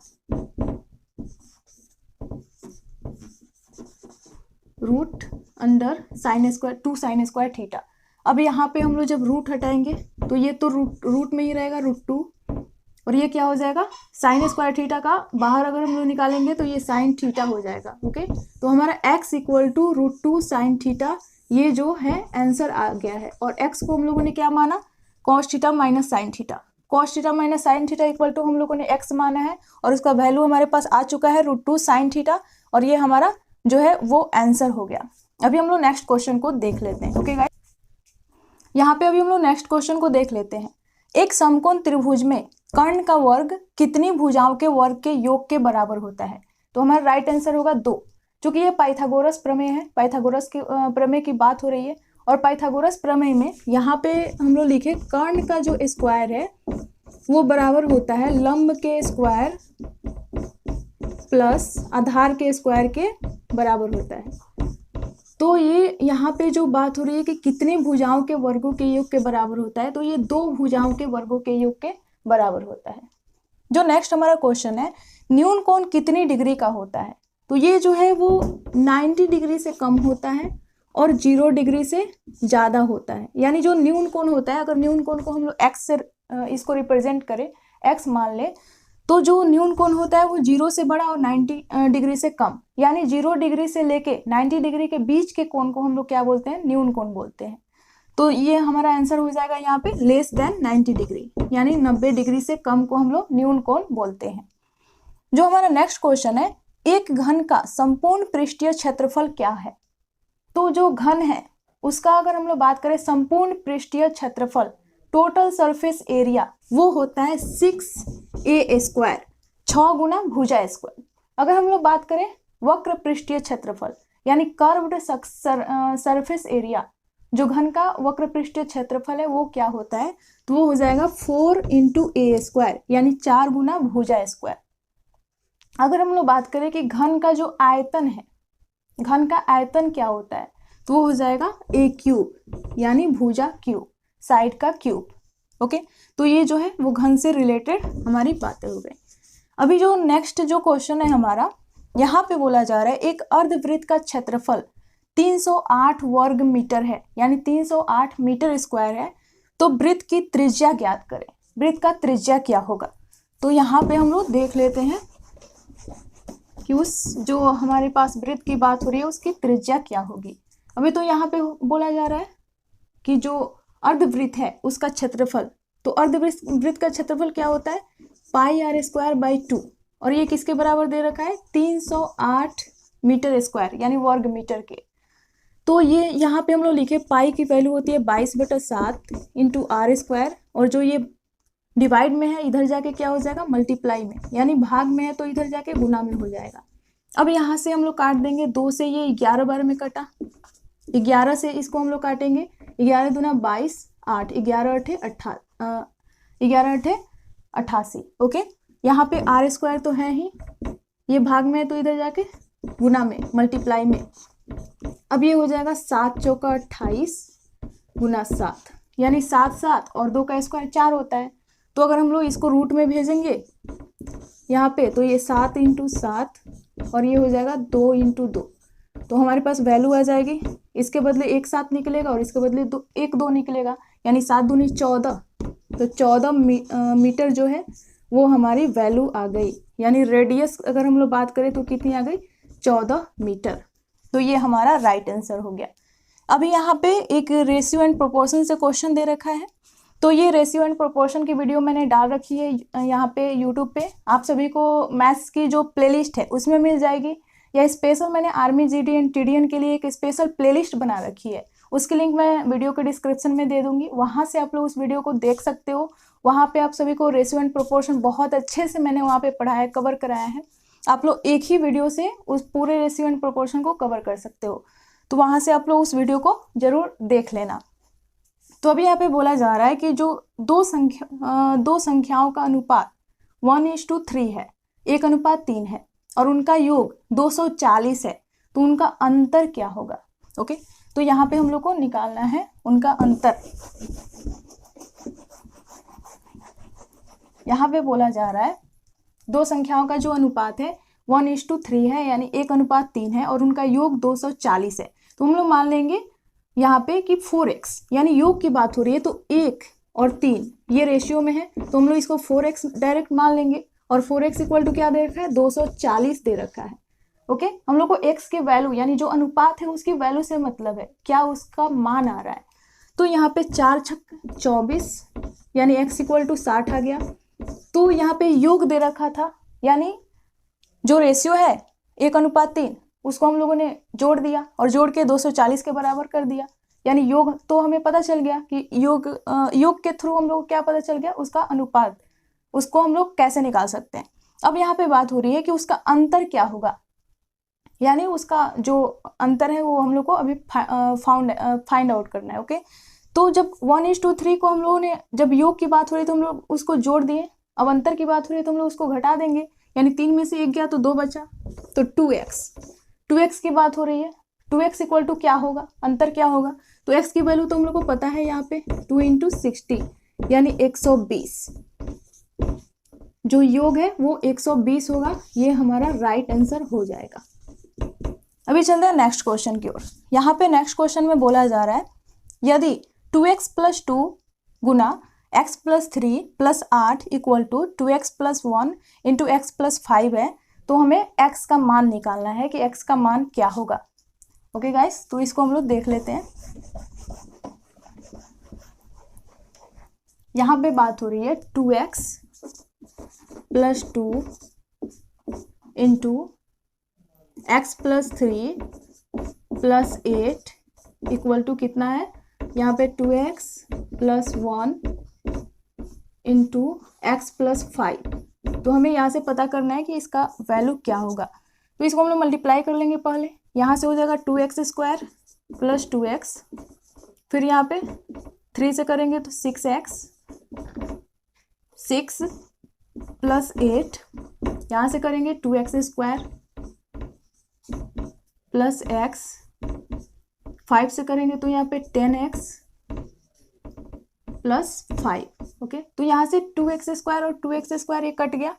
root under sin², 2 sin² theta. अब यहाँ पे हम लोग जब रूट हटाएंगे तो ये तो रूट में ही रहेगा, √2, और ये क्या हो जाएगा, sin² थीटा का बाहर अगर हम लोग निकालेंगे तो ये sin थीटा हो जाएगा। ओके, तो हमारा x equal to √2 sin theta, ये जो है आंसर आ गया है। और x को हम लोगों ने क्या माना, cos theta minus sine theta, cos theta minus sine theta equal to हम लोगों ने x माना है, और उसका वैल्यू हमारे पास आ चुका है √2 sin थीटा, और ये हमारा जो है वो आंसर हो गया। अभी हम लोग नेक्स्ट क्वेश्चन को देख लेते हैं। ओके गाइस, यहाँ पे अभी हम लोग नेक्स्ट क्वेश्चन को देख लेते हैं। एक समकोण त्रिभुज में कर्ण का वर्ग कितनी भुजाओं के वर्ग के योग के बराबर होता है, तो हमारा राइट आंसर होगा 2। क्योंकि ये पाइथागोरस प्रमेय है, पाइथागोरस के प्रमेय की बात हो रही है, और पाइथागोरस प्रमेय में यहाँ पे हम लोग लिखे कर्ण का जो स्क्वायर है वो बराबर होता है लंब के स्क्वायर प्लस आधार के स्क्वायर के बराबर होता है। तो ये यहाँ पे जो बात हो रही है कि कितनी भुजाओं के वर्गों के योग के बराबर होता है, तो ये 2 भुजाओं के वर्गों के योग के बराबर होता है। जो नेक्स्ट हमारा क्वेश्चन है, न्यून कोण कितनी डिग्री का होता है, तो ये जो है वो 90 डिग्री से कम होता है और 0 डिग्री से ज़्यादा होता है। यानी जो न्यून कोण होता है, अगर न्यून कोण को हम लोग x से इसको रिप्रेजेंट करें, x मान ले, तो जो न्यून कोण होता है वो 0 से बड़ा और 90 डिग्री से कम, यानी 0 डिग्री से लेके 90 डिग्री के बीच के कोण को हम लोग क्या बोलते हैं, न्यून कोण बोलते हैं। तो ये हमारा आंसर हो जाएगा यहाँ पे लेस देन 90 डिग्री, यानी 90 डिग्री से कम को हम लोग न्यून कोण बोलते हैं। जो हमारा नेक्स्ट क्वेश्चन है, एक घन का संपूर्ण पृष्ठीय क्षेत्रफल क्या है, तो जो घन है उसका अगर हम लोग बात करें संपूर्ण पृष्ठीय क्षेत्रफल, टोटल सरफेस एरिया, वो होता है 6a², 6 गुना भुजा स्क्वायर। अगर हम लोग बात करें वक्र पृष्ठीय क्षेत्रफल यानी कर्व्ड सरफेस एरिया, जो घन का वक्र पृष्ठीय क्षेत्रफल है वो क्या होता है, तो वो हो जाएगा 4 इंटू ए स्क्वायर, यानी 4 गुना भुजा स्क्वायर। अगर हम लोग बात करें कि घन का जो आयतन है, घन का आयतन क्या होता है, तो वो हो जाएगा ए क्यूब, यानी भुजा क्यूब, साइड का क्यूब। ओके, तो ये जो है वो घन से रिलेटेड हमारी बातें हो गई। अभी जो नेक्स्ट जो क्वेश्चन है हमारा, यहाँ पे बोला जा रहा है एक अर्धवृत्त का क्षेत्रफल 308 वर्ग मीटर है, यानी 308 मीटर स्क्वायर है, तो वृत्त की त्रिज्या ज्ञात करें। वृत्त का त्रिज्या क्या होगा, तो यहाँ पे हम लोग देख लेते हैं कि उस जो हमारे पास वृत्त की बात हो रही है उसकी त्रिज्या क्या होगी। अभी तो यहाँ पे बोला जा रहा है कि जो अर्धवृत्त है उसका क्षेत्रफल, तो अर्धवृत्त का क्षेत्रफल क्या होता है, पाई आर स्क्वायर बाई 2, और ये किसके बराबर दे रखा है, 308 मीटर स्क्वायर, यानी वर्ग मीटर के। तो ये यहाँ पे हम लोग लिखे पाई की वैल्यू होती है 22/7 इंटू आर स्क्वायर, और जो ये डिवाइड में है इधर जाके क्या हो जाएगा, मल्टीप्लाई में, यानी भाग में है तो इधर जाके गुना में हो जाएगा। अब यहाँ से हम लोग काट देंगे, 2 से ये 11 बार में कटा, 11 से इसको हम लोग काटेंगे, 11 दूना 22, 8, 11 अठे 88। ओके, यहाँ पे आर स्क्वायर तो है ही, ये भाग में है तो इधर जाके गुना में, मल्टीप्लाई में। अब ये हो जाएगा 7 चौका 28 गुना 7, यानी 7 और 2 का स्क्वायर 4 होता है। तो अगर हम लोग इसको रूट में भेजेंगे यहाँ पे, तो ये 7 इंटू 7 और ये हो जाएगा 2 इंटू 2, तो हमारे पास वैल्यू आ जाएगी, इसके बदले 1 7 निकलेगा और इसके बदले 1 2 निकलेगा, यानी 7 दूनी 14, तो 14 मीटर जो है वो हमारी वैल्यू आ गई। यानी रेडियस अगर हम लोग बात करें तो कितनी आ गई, 14 मीटर। तो ये हमारा राइट आंसर हो गया। अभी यहाँ पे एक रेशियो एंड प्रोपोर्शन से क्वेश्चन दे रखा है, तो ये रेशियो एंड प्रोपोर्शन की वीडियो मैंने डाल रखी है यहाँ पे यूट्यूब पे, आप सभी को मैथ्स की जो प्लेलिस्ट है उसमें मिल जाएगी, या स्पेशल मैंने आर्मी जीडी एंड टीडीएन के लिए एक स्पेशल प्लेलिस्ट बना रखी है, उसकी लिंक मैं वीडियो के डिस्क्रिप्शन में दे दूंगी, वहाँ से आप लोग उस वीडियो को देख सकते हो। वहाँ पे आप सभी को रेशियो एंड प्रोपोर्शन बहुत अच्छे से मैंने वहाँ पे पढ़ाया, कवर कराया है, आप लोग एक ही वीडियो से उस पूरे रेशियो एंड प्रोपोर्शन को कवर कर सकते हो, तो वहाँ से आप लोग उस वीडियो को जरूर देख लेना। तो अभी यहाँ पे बोला जा रहा है कि जो दो संख्याओं का अनुपात 1:3 है, 1:3 है, और उनका योग 240 है, तो उनका अंतर क्या होगा। ओके, तो यहाँ पे हम लोग को निकालना है उनका अंतर। यहाँ पे बोला जा रहा है दो संख्याओं का जो अनुपात है 1:3 है, यानी 1:3 है, और उनका योग 240 है, तो हम लोग मान लेंगे यहाँ पे कि 4x, यानी योग की बात हो रही है तो 1 और 3 ये रेशियो में है, तो हम लोग इसको 4x डायरेक्ट मान लेंगे, और 4x इक्वल टू क्या दे रखा है, 240 दे रखा है। ओके, हम लोग को x के वैल्यू यानी जो अनुपात है उसकी वैल्यू से मतलब है, क्या उसका मान आ रहा है। तो यहाँ पे 4 छक्का 24, यानी x इक्वल टू 60 आ गया। तो यहाँ पे योग दे रखा था, यानी जो रेशियो है 1:3 उसको हम लोगों ने जोड़ दिया और जोड़ के 240 के बराबर कर दिया, यानी योग तो हमें पता चल गया कि योग के थ्रू हम लोग क्या पता चल गया, उसका अनुपात, उसको हम लोग कैसे निकाल सकते हैं। अब यहाँ पे बात हो रही है कि उसका अंतर क्या होगा, यानी उसका जो अंतर है वो हम लोग को अभी फाइंड आउट करना है। ओके, तो जब 1:3 को हम लोगों ने, जब योग की बात हो रही है तो हम लोग उसको जोड़ दिए, अब अंतर की बात हो रही है तो हम लोग उसको घटा देंगे, यानी 3 में से 1 गया तो 2 बचा, तो 2x की बात हो रही है, 2x इक्वल टू क्या होगा, अंतर क्या होगा, तो x की वैल्यू तो हम लोग को पता है यहाँ पे 2 × 60 यानी 120, जो योग है वो 120 होगा, ये हमारा राइट आंसर हो जाएगा। अभी चलते हैं नेक्स्ट क्वेश्चन की ओर। यहाँ पे नेक्स्ट क्वेश्चन में बोला जा रहा है यदि 2x + 2 गुना x + 3 + 8 equal to 2x + 1 into x + 5 है, तो हमें x का मान निकालना है कि x का मान क्या होगा। ओके गाइस, तो इसको हम लोग देख लेते हैं। यहाँ पे बात हो रही है 2x + 2 into x + 3 + 8 equal to कितना है, यहाँ पे 2x + 1 इंटू x + 5, तो हमें यहाँ से पता करना है कि इसका वैल्यू क्या होगा। तो इसको हम लोग मल्टीप्लाई कर लेंगे पहले, यहाँ से हो जाएगा 2x² + 2x फिर यहाँ पे 3 से करेंगे तो 6x, 6 प्लस 8, यहाँ से करेंगे 2x स्क्वायर प्लस x, 5 से करेंगे तो यहाँ पे 10x प्लस 5। ओके, तो यहाँ से 2x स्क्वायर और 2x स्क्वायर ये कट गया,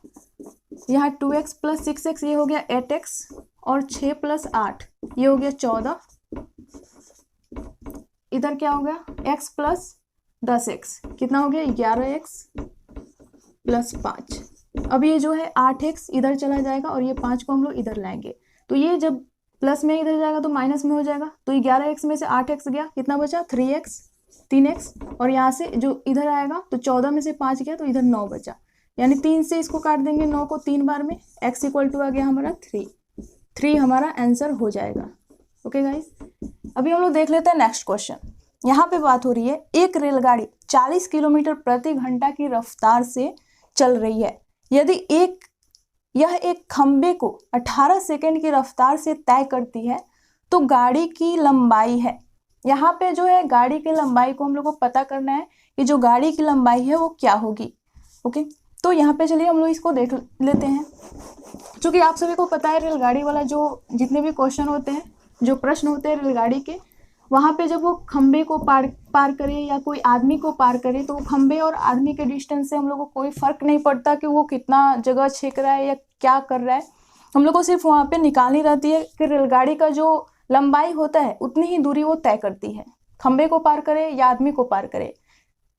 यहाँ 2x प्लस 6x ये हो गया 8x, और 6 प्लस 8 ये हो गया 14। इधर क्या हो गया x प्लस 10x, कितना हो गया 11x प्लस 5। अब ये जो है 8x इधर चला जाएगा और ये 5 को हम लोग इधर लाएंगे, तो ये जब प्लस में इधर जाएगा तो माइनस में हो जाएगा, तो 11x में से 8x गया, कितना बचा 3x, 3x, और यहाँ से जो इधर आएगा तो 14 में से 5 गया तो इधर 9 बचा, यानी 3 से इसको काट देंगे 9 को 3 बार में, x इक्वल टू आ गया हमारा 3 हमारा आंसर हो जाएगा। ओके गाइस, अभी हम लोग देख लेते हैं नेक्स्ट क्वेश्चन। यहाँ पे बात हो रही है एक रेलगाड़ी 40 किलोमीटर प्रति घंटा की रफ्तार से चल रही है, यदि यह एक खंबे को 18 सेकेंड की रफ्तार से तय करती है तो गाड़ी की लंबाई है। यहाँ पे जो है गाड़ी की लंबाई को हम लोग को पता करना है कि जो गाड़ी की लंबाई है वो क्या होगी। ओके, तो यहाँ पे चलिए हम लोग इसको देख लेते हैं। क्योंकि आप सभी को पता है रेलगाड़ी वाला जो जितने भी क्वेश्चन होते हैं, जो प्रश्न होते हैं रेलगाड़ी के, वहाँ पे जब वो खंबे को पार करे या कोई आदमी को पार करे तो खंबे और आदमी के डिस्टेंस से हम लोग को कोई फर्क नहीं पड़ता कि वो कितना जगह छेक रहा है या क्या कर रहा है। हम लोग को सिर्फ वहाँ पे निकालनी रहती है कि रेलगाड़ी का जो लंबाई होता है उतनी ही दूरी वो तय करती है, खंबे को पार करे या आदमी को पार करे।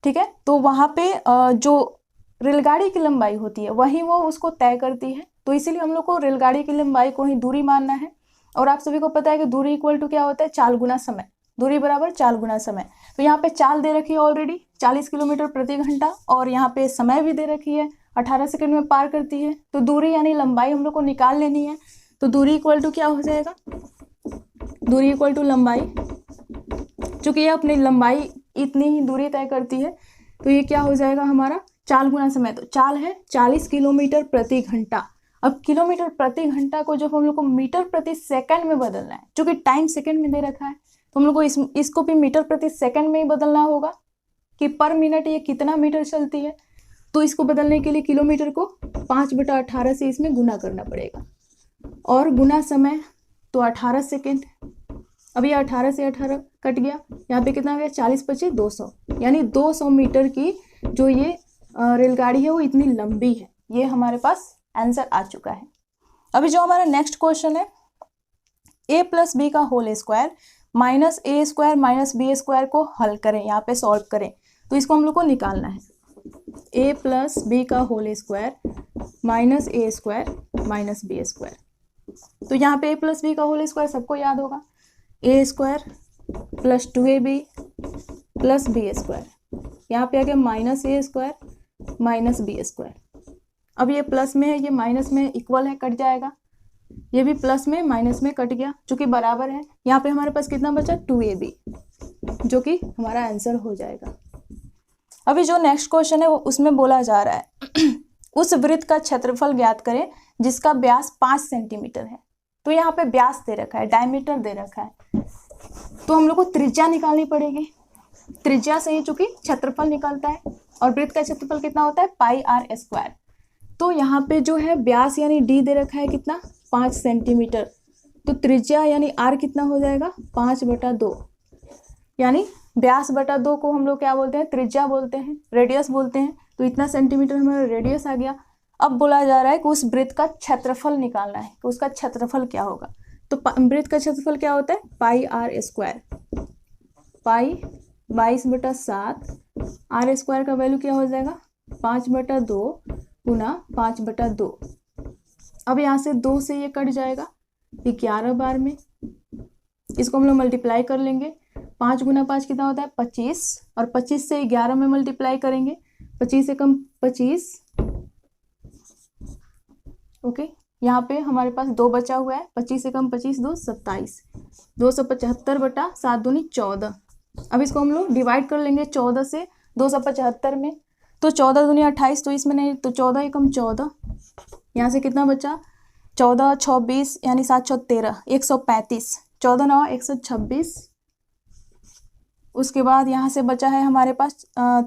ठीक है, तो वहाँ पे जो रेलगाड़ी की लंबाई होती है वही वो उसको तय करती है, तो इसीलिए हम लोग को रेलगाड़ी की लंबाई को ही दूरी मानना है। और आप सभी को पता है कि दूरी इक्वल टू क्या होता है, चाल गुना समय, दूरी बराबर चाल गुना समय। तो यहाँ पे चाल दे रखी है ऑलरेडी 40 किलोमीटर प्रति घंटा, और यहाँ पे समय भी दे रखी है 18 सेकंड में पार करती है, तो दूरी यानी लंबाई हम लोग को निकाल लेनी है। तो दूरी इक्वल टू क्या हो जाएगा, दूरी इक्वल टू लंबाई, चूंकि ये अपनी लंबाई इतनी ही दूरी तय करती है तो ये क्या हो जाएगा हमारा चाल गुना समय। तो चाल है 40 किलोमीटर प्रति घंटा। अब किलोमीटर प्रति घंटा को जब हम लोग को मीटर प्रति सेकंड में बदलना है, क्योंकि टाइम सेकंड में दे रखा है, तो हम लोग को इसको भी मीटर प्रति सेकंड में ही बदलना होगा कि पर मिनट ये कितना मीटर चलती है। तो इसको बदलने के लिए किलोमीटर को 5/18 से इसमें गुना करना पड़ेगा, और गुना समय तो 18 सेकेंड। अब ये 18 से 18 कट गया, यहाँ पे कितना आ गया 40 × 25 200, यानी 200 मीटर की जो ये रेलगाड़ी है वो इतनी लंबी है। ये हमारे पास आंसर आ चुका है। अभी जो हमारा नेक्स्ट क्वेश्चन है, a + b का whole square minus a square minus b square को हल करें, यहाँ पे सॉल्व करें। तो इसको हम लोग को निकालना है, a + b का whole square minus a square minus b square. तो यहाँ पे a + b का होल स्क्वायर सबको याद होगा, a square plus 2ab plus b square, यहाँ पे आ गया minus a square minus b square. अब ये प्लस में है, ये माइनस में इक्वल है, कट जाएगा, ये भी प्लस में माइनस में कट गया, चूंकि बराबर है। यहाँ पे हमारे पास कितना बचा 2ab, जो कि हमारा आंसर हो जाएगा। अभी जो नेक्स्ट क्वेश्चन है वो उसमें बोला जा रहा है उस वृत्त का क्षेत्रफल ज्ञात करें जिसका व्यास 5 सेंटीमीटर है। तो यहाँ पे व्यास दे रखा है, डायमीटर दे रखा है, तो हम लोग को त्रिज्या निकालनी पड़ेगी। त्रिज्या से ही चूंकि क्षेत्रफल निकलता है, और वृत्त का क्षेत्रफल कितना होता है πr²। तो यहाँ पे जो है व्यास यानी d दे रखा है कितना 5 सेंटीमीटर, तो त्रिज्या यानी r कितना हो जाएगा 5/2, यानी व्यास बटा 2 को हम लोग क्या बोलते हैं, त्रिज्या बोलते हैं, रेडियस बोलते हैं। तो इतना सेंटीमीटर हमारा रेडियस आ गया। अब बोला जा रहा है कि उस वृत्त का क्षेत्रफल निकालना है, कि उसका क्षेत्रफल क्या होगा। तो वृत्त का क्षेत्रफल क्या होता है πr², पाई 22/7, r² का वैल्यू क्या हो जाएगा 5/2 गुना 5/2। अब यहाँ से 2 से ये कट जाएगा 11 बार में, इसको हम लोग मल्टीप्लाई कर लेंगे। 5 गुना 5 कितना होता है 25, और 25 से 11 में मल्टीप्लाई करेंगे, 25 से कम 25। ओके, यहाँ पे हमारे पास 2 बचा हुआ है, 25 से कम 25 2 27, 275/7 दूनी 14। अब इसको हम लोग डिवाइड कर लेंगे 14 से 275 में, तो 14 दूनी 28, तो इसमें नहीं, तो 14 एकम 14, यहाँ से कितना बचा 14 6 20 यानी 7 6 13 135, 14 9 126। उसके बाद यहाँ से बचा है हमारे पास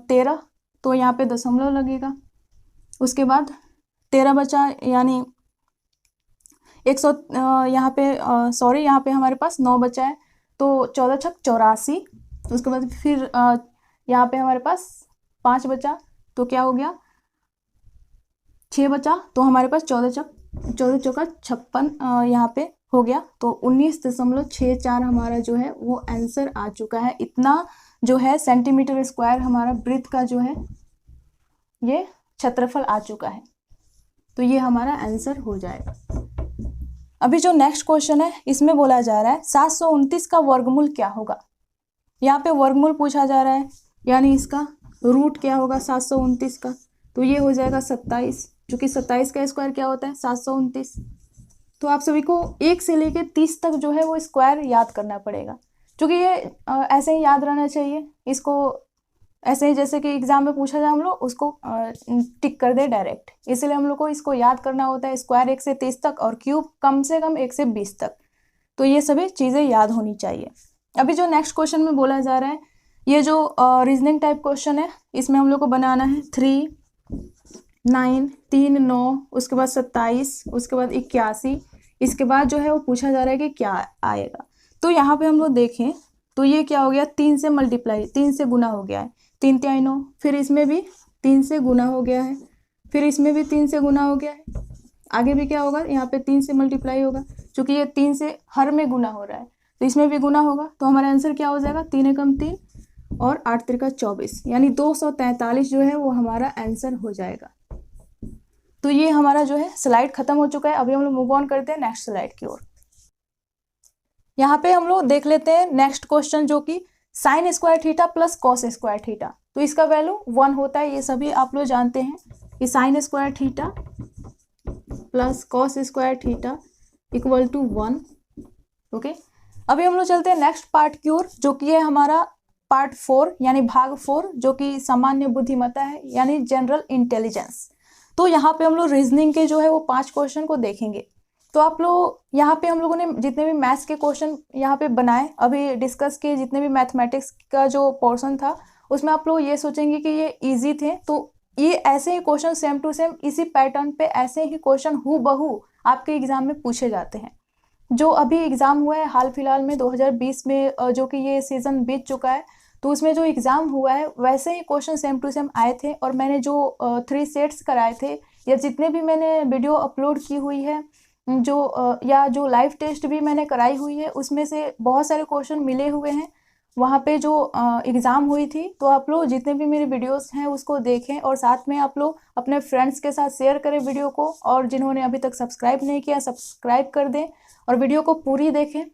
13, तो यहाँ पे दशमलव लगेगा। उसके बाद 13 बचा, यानी 100, यहाँ पे सॉरी, यहाँ पे हमारे पास 9 बचा है, तो 14 छक 84। उसके बाद फिर यहाँ पे हमारे पास 5 बचा, तो क्या हो गया, 6 बचा, तो हमारे पास 14 चौका 56 यहाँ पे हो गया। तो 19.64 हमारा जो है वो आंसर आ चुका है। इतना जो है सेंटीमीटर स्क्वायर हमारा वृत्त का जो है ये क्षेत्रफल आ चुका है। तो ये हमारा आंसर हो जाएगा। अभी जो नेक्स्ट क्वेश्चन है इसमें बोला जा रहा है 729 का वर्गमूल क्या होगा। यहाँ पे वर्गमूल पूछा जा रहा है, यानी इसका रूट क्या होगा 729 का, तो ये हो जाएगा 27, क्योंकि 27 का स्क्वायर क्या होता है 729। तो आप सभी को 1 से लेके 30 तक जो है वो स्क्वायर याद करना पड़ेगा, क्योंकि ये ऐसे ही याद रहना चाहिए। इसको ऐसे ही जैसे कि एग्जाम में पूछा जाए हम लोग उसको टिक कर दे डायरेक्ट, इसलिए हम लोग को इसको याद करना होता है स्क्वायर 1 से 30 तक और क्यूब कम से कम 1 से 20 तक। तो ये सभी चीज़ें याद होनी चाहिए। अभी जो नेक्स्ट क्वेश्चन में बोला जा रहा है, ये जो रीजनिंग टाइप क्वेश्चन है, इसमें हम लोग को बनाना है 3, 9, 3, 9, उसके बाद 27, उसके बाद 81, इसके बाद जो है वो पूछा जा रहा है कि क्या आएगा। तो यहाँ पे हम लोग देखें तो ये क्या हो गया, 3 से मल्टीप्लाई, 3 से गुना हो गया है, 3 3 9, फिर इसमें भी 3 से गुना हो गया है, फिर इसमें भी 3 से गुना हो गया है, आगे भी क्या होगा, यहाँ पे 3 से मल्टीप्लाई होगा, क्योंकि ये 3 से हर में गुना हो रहा है, तो इसमें भी गुना होगा। तो हमारा आंसर क्या हो जाएगा, 3 एकम 3 और 8 त्रिका 24, यानी 243 जो है वो हमारा आंसर हो जाएगा। तो ये हमारा जो है स्लाइड खत्म हो चुका है। अभी हम लोग मूव ऑन करते हैं नेक्स्ट स्लाइड की ओर। यहाँ पे हम लोग देख लेते हैं नेक्स्ट क्वेश्चन, जो कि sine square theta plus cos square theta. तो इसका वैल्यू 1 होता है, ये सभी आप लोग जानते हैं कि sine square theta plus cos square theta equal to 1। Okay, अभी हम लोग चलते हैं नेक्स्ट पार्ट की ओर, जो कि है हमारा पार्ट 4 यानी भाग 4, जो कि सामान्य बुद्धिमत्ता है यानी जनरल इंटेलिजेंस। तो यहाँ पे हम लोग रीजनिंग के जो है वो 5 क्वेश्चन को देखेंगे। तो आप लोग यहाँ पे हम लोगों ने जितने भी मैथ्स के क्वेश्चन यहाँ पे बनाए, अभी डिस्कस किए, जितने भी मैथमेटिक्स का जो पोर्शन था उसमें आप लोग ये सोचेंगे कि ये इजी थे। तो ये ऐसे ही क्वेश्चन सेम टू सेम इसी पैटर्न पे ऐसे ही क्वेश्चन हूबहू आपके एग्जाम में पूछे जाते हैं। जो अभी एग्जाम हुआ है हाल फिलहाल में 2020 में, जो कि ये सीजन बीत चुका है, तो उसमें जो एग्जाम हुआ है वैसे ही क्वेश्चन सेम टू सेम आए थे। और मैंने जो 3 सेट्स कराए थे, या जितने भी मैंने वीडियो अपलोड की हुई है, या जो लाइव टेस्ट भी मैंने कराई हुई है, उसमें से बहुत सारे क्वेश्चन मिले हुए हैं वहाँ पे जो एग्ज़ाम हुई थी। तो आप लोग जितने भी मेरे वीडियोस हैं उसको देखें, और साथ में आप लोग अपने फ्रेंड्स के साथ शेयर करें वीडियो को, और जिन्होंने अभी तक सब्सक्राइब नहीं किया सब्सक्राइब कर दें और वीडियो को पूरी देखें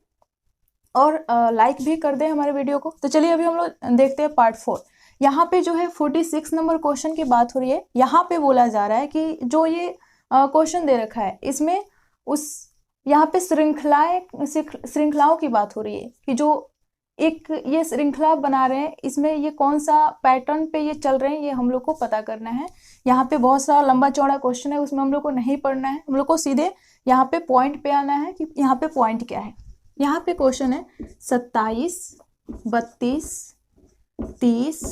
और लाइक भी कर दें हमारे वीडियो को। तो चलिए अभी हम लोग देखते हैं पार्ट 4। यहाँ पे जो है 46 नंबर क्वेश्चन की बात हो रही है। यहाँ पे बोला जा रहा है कि जो ये क्वेश्चन दे रखा है, इसमें उस यहाँ पे श्रृंखलाओं की बात हो रही है कि जो एक ये श्रृंखला बना रहे हैं, इसमें ये कौन सा पैटर्न पे ये चल रहे हैं, ये हम लोग को पता करना है। यहाँ पे बहुत सारा लंबा चौड़ा क्वेश्चन है, उसमें हम लोग को नहीं पढ़ना है, हम लोग को सीधे यहाँ पे पॉइंट पे आना है कि यहाँ पे पॉइंट क्या है। यहाँ पे क्वेश्चन है 27, 32, 30,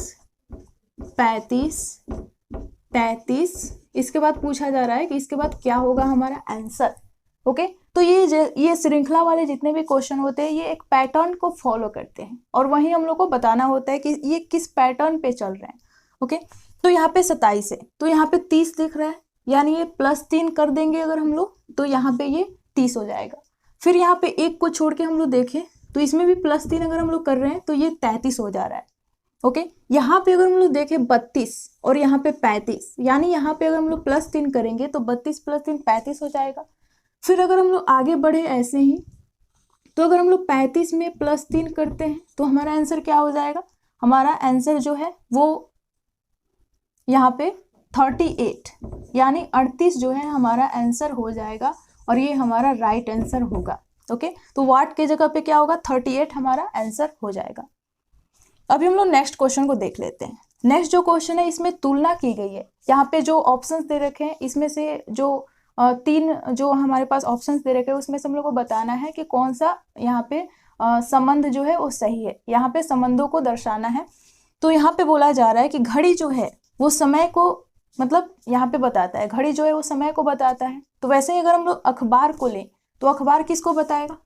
35, 33। इसके बाद पूछा जा रहा है कि इसके बाद क्या होगा हमारा आंसर। ओके, तो ये श्रृंखला वाले जितने भी क्वेश्चन होते हैं ये एक पैटर्न को फॉलो करते हैं, और वही हम लोग को बताना होता है कि ये किस पैटर्न पे चल रहे हैं। ओके, तो यहाँ पे 27 है, तो यहाँ पे 30 दिख रहा है, यानी ये +3 कर देंगे अगर हम लोग, तो यहाँ पे ये 30 हो जाएगा। फिर यहाँ पे 1 को छोड़ के हम लोग देखें तो इसमें भी +3 अगर हम लोग कर रहे हैं तो ये 33 हो जा रहा है। ओके, यहाँ पे अगर हम लोग देखें 32 और यहाँ पे 35, यानी यहाँ पे अगर हम लोग +3 करेंगे तो 32 + 3 35 हो जाएगा। फिर अगर हम लोग आगे बढ़े ऐसे ही, तो अगर हम लोग 35 में +3 करते हैं तो हमारा आंसर क्या हो जाएगा, हमारा आंसर जो है वो यहाँ पे 38 यानी 38 जो है हमारा आंसर हो जाएगा, और ये हमारा राइट आंसर होगा। ओके, तो वाट के जगह पे क्या होगा 38 हमारा आंसर हो जाएगा। अभी हम लोग नेक्स्ट क्वेश्चन को देख लेते हैं। नेक्स्ट जो क्वेश्चन है इसमें तुलना की गई है। यहाँ पे जो ऑप्शंस दे रखे हैं इसमें से जो 3 जो हमारे पास ऑप्शंस दे रखे हैं उसमें से हम लोग को बताना है कि कौन सा यहाँ पे संबंध जो है वो सही है। यहाँ पे संबंधों को दर्शाना है। तो यहाँ पे बोला जा रहा है कि घड़ी जो है वो समय को मतलब यहाँ पे बताता है, घड़ी जो है वो समय को बताता है। तो वैसे ही अगर हम लोग अखबार को लें तो अखबार किसको बताएगा?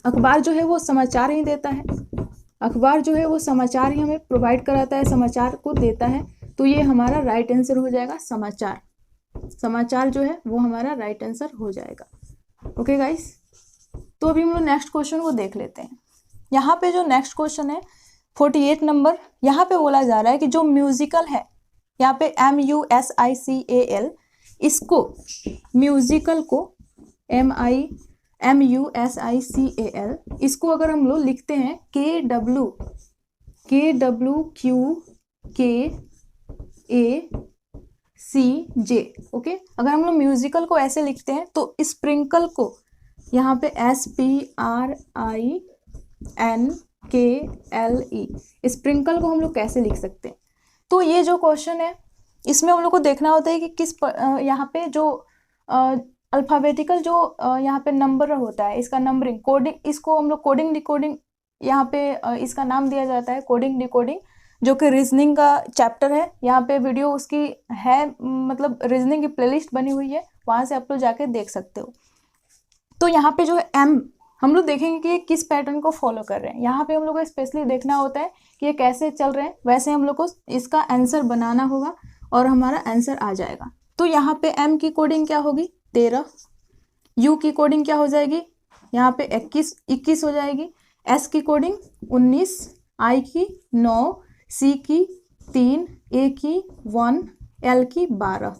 अखबार जो है वो समाचार ही देता है। अखबार जो है वो समाचार ही हमें प्रोवाइड कराता है, समाचार को देता है। तो ये हमारा राइट आंसर हो जाएगा समाचार। समाचार जो है वो हमारा राइट आंसर हो जाएगा। ओके गाइस, तो अभी हम लोग नेक्स्ट क्वेश्चन को देख लेते हैं। यहाँ पे जो नेक्स्ट क्वेश्चन है 48 नंबर, यहाँ पे बोला जा रहा है कि जो म्यूजिकल है, यहाँ पे MUSICAL, इसको म्यूजिकल को MUSICAL, इसको अगर हम लोग लिखते हैं KWQKACJ, ओके। अगर हम लोग म्यूजिकल को ऐसे लिखते हैं तो स्प्रिंकल को यहाँ पे SPRINKLE, स्प्रिंकल को हम लोग कैसे लिख सकते हैं? तो ये जो क्वेश्चन है इसमें हम लोग को देखना होता है कि किस यहाँ पे जो अल्फाबेटिकल जो यहाँ पे नंबर होता है, इसका नंबरिंग कोडिंग, इसको हम लोग कोडिंग डिकोडिंग यहाँ पे इसका नाम दिया जाता है कोडिंग डिकोडिंग, जो कि रीजनिंग का चैप्टर है। यहाँ पे वीडियो उसकी है, मतलब रीजनिंग की प्लेलिस्ट बनी हुई है, वहाँ से आप लोग जाके देख सकते हो। तो यहाँ पे जो है M, हम लोग देखेंगे कि ये किस पैटर्न को फॉलो कर रहे हैं। यहाँ पे हम लोग को स्पेशली देखना होता है कि ये कैसे चल रहे हैं, वैसे हम लोग को इसका आंसर बनाना होगा और हमारा आंसर आ जाएगा। तो यहाँ पे M की कोडिंग क्या होगी? 13। U की कोडिंग क्या हो जाएगी? यहाँ पे 21 हो जाएगी। S की कोडिंग 19, I की 9, C की 3, A की 1, L की 12।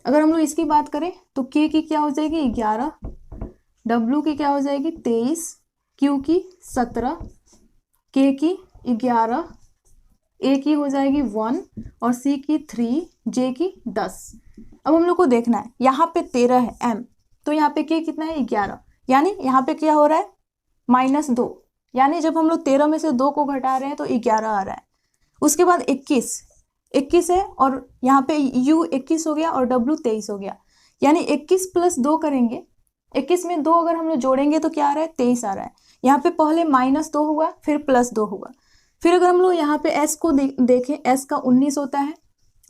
अगर हम लोग इसकी बात करें तो K की क्या हो जाएगी? 11, W की क्या हो जाएगी? 23, Q की 17, K की 11, A की हो जाएगी 1 और C की 3, J की 10। अब हम लोग को देखना है, यहाँ पे 13 है M, तो यहाँ पे K कितना है? 11, यानी यहाँ पे क्या हो रहा है? -2, यानी जब हम लोग 13 में से 2 को घटा रहे हैं तो 11 आ रहा है। उसके बाद 21 है और यहाँ पे U 21 हो गया और W 23 हो गया, यानी 21 + 2 करेंगे। 21 में 2 अगर हम लोग जोड़ेंगे तो क्या आ रहा है? 23 आ रहा है। यहाँ पे पहले -2 हुआ, फिर +2 हुआ। फिर अगर हम लोग यहाँ पे S को देखें, S का 19 होता है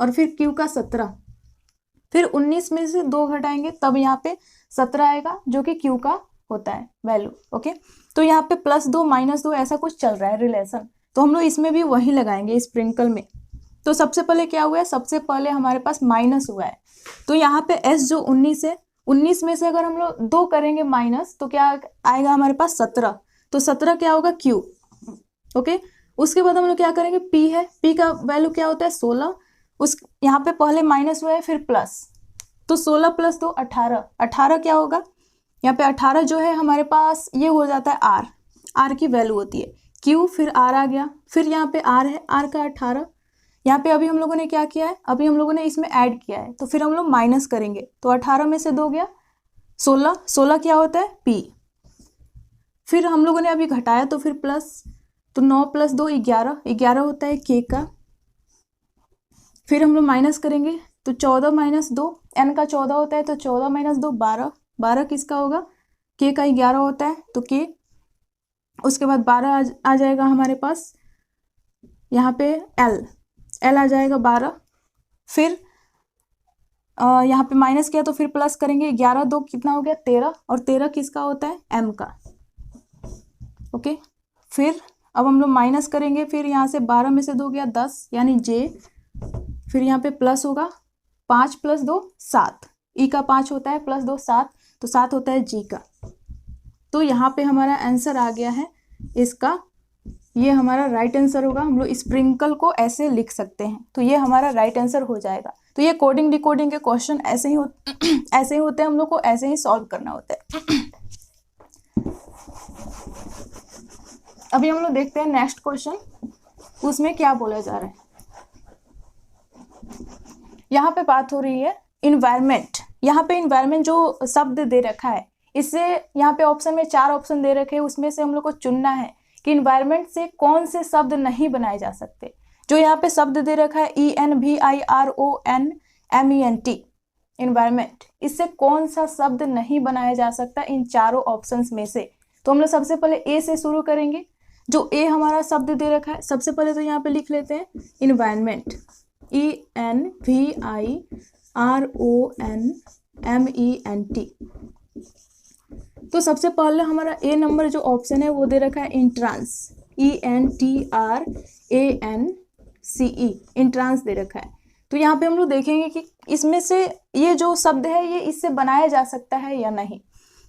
और फिर Q का 17, फिर 19 में से 2 घटाएंगे तब यहाँ पे 17 आएगा, जो कि Q का होता है वैल्यू। ओके, तो यहाँ पे +2 -2 ऐसा कुछ चल रहा है रिलेशन, तो हम लोग इसमें भी वही लगाएंगे स्प्रिंकल में। तो सबसे पहले क्या हुआ है? सबसे पहले हमारे पास माइनस हुआ है, तो यहाँ पे S जो 19 है, 19 में से अगर हम लोग 2 करेंगे माइनस तो क्या आएगा हमारे पास? 17, तो 17 क्या होगा? Q। ओके, उसके बाद हम लोग क्या करेंगे? P है, P का वैल्यू क्या होता है? 16। उस यहाँ पे पहले माइनस हुआ है फिर प्लस, तो 16 + 2 18, 18 क्या होगा? यहाँ पे 18 जो है हमारे पास ये हो जाता है R की वैल्यू होती है Q, फिर R आ गया, फिर यहाँ पे R है, R का 18। यहाँ पे अभी हम लोगों ने क्या किया है? अभी हम लोगों ने इसमें ऐड किया है, तो फिर हम लोग माइनस करेंगे, तो 18 में से 2 गया 16, 16 क्या होता है? P। फिर हम लोगों ने अभी घटाया तो फिर प्लस, तो 9 + 2 11, 11 होता है K का। फिर हम लोग माइनस करेंगे तो 14 - 2, N का 14 होता है, तो 14 - 2 12, 12 किसका होगा? K का 11 होता है, तो K। उसके बाद 12 आ जाएगा हमारे पास यहाँ पे L आ जाएगा 12। फिर यहाँ पे माइनस किया तो फिर प्लस करेंगे, 11 2 कितना हो गया? 13, और 13 किसका होता है? M का। ओके, फिर अब हम लोग माइनस करेंगे, फिर यहाँ से 12 में से 2 गया 10, यानी J। फिर यहाँ पे प्लस होगा, 5 + 2 7, E का 5 होता है, +2 7, तो 7 होता है G का। तो यहाँ पे हमारा आंसर आ गया है इसका, ये हमारा राइट आंसर होगा। हम लोग स्प्रिंकल को ऐसे लिख सकते हैं, तो ये हमारा राइट आंसर हो जाएगा। तो ये कोडिंग डिकोडिंग के क्वेश्चन ऐसे ही होते हैं, हम लोग को ऐसे ही सॉल्व करना होता है। अभी हम लोग देखते हैं नेक्स्ट क्वेश्चन, उसमें क्या बोला जा रहा है। यहाँ पे बात हो रही है इन्वायरमेंट। यहाँ पे इन्वायरमेंट जो शब्द दे रखा है, इससे यहाँ पे ऑप्शन में 4 ऑप्शन दे रखे हैं, उसमें से हम लोग को चुनना है कि इन्वायरमेंट से कौन से शब्द नहीं बनाए जा सकते। जो यहाँ पे शब्द दे रखा है ENVIRONMENT, इन्वायरमेंट, इससे कौन सा शब्द नहीं बनाया जा सकता इन चारों ऑप्शंस में से? तो हम लोग सबसे पहले ए से शुरू करेंगे। जो ए हमारा शब्द दे रखा है, सबसे पहले तो यहाँ पे लिख लेते हैं इन्वायरमेंट, ENVIRONMENT। तो सबसे पहले हमारा ए नंबर जो ऑप्शन है वो दे रखा है इंट्रांस, ENTRANCE, इंट्रांस दे रखा है। तो यहाँ पे हम लोग देखेंगे कि इसमें से ये जो शब्द है ये इससे बनाया जा सकता है या नहीं।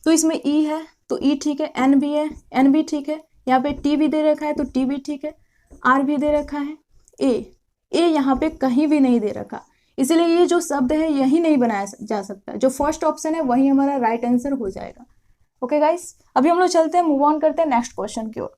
तो इसमें ई है तो ई ठीक है, एन भी है, एन भी ठीक है, यहाँ पे टी भी दे रखा है तो टी भी ठीक है, आर भी दे रखा है, ए यहाँ पे कहीं भी नहीं दे रखा, इसलिए ये जो शब्द है यही नहीं बनाया जा सकता। जो फर्स्ट ऑप्शन है वही हमारा राइट आंसर हो जाएगा। ओके गाइस, अभी हम लोग चलते हैं, मूव ऑन करते हैं नेक्स्ट क्वेश्चन की ओर।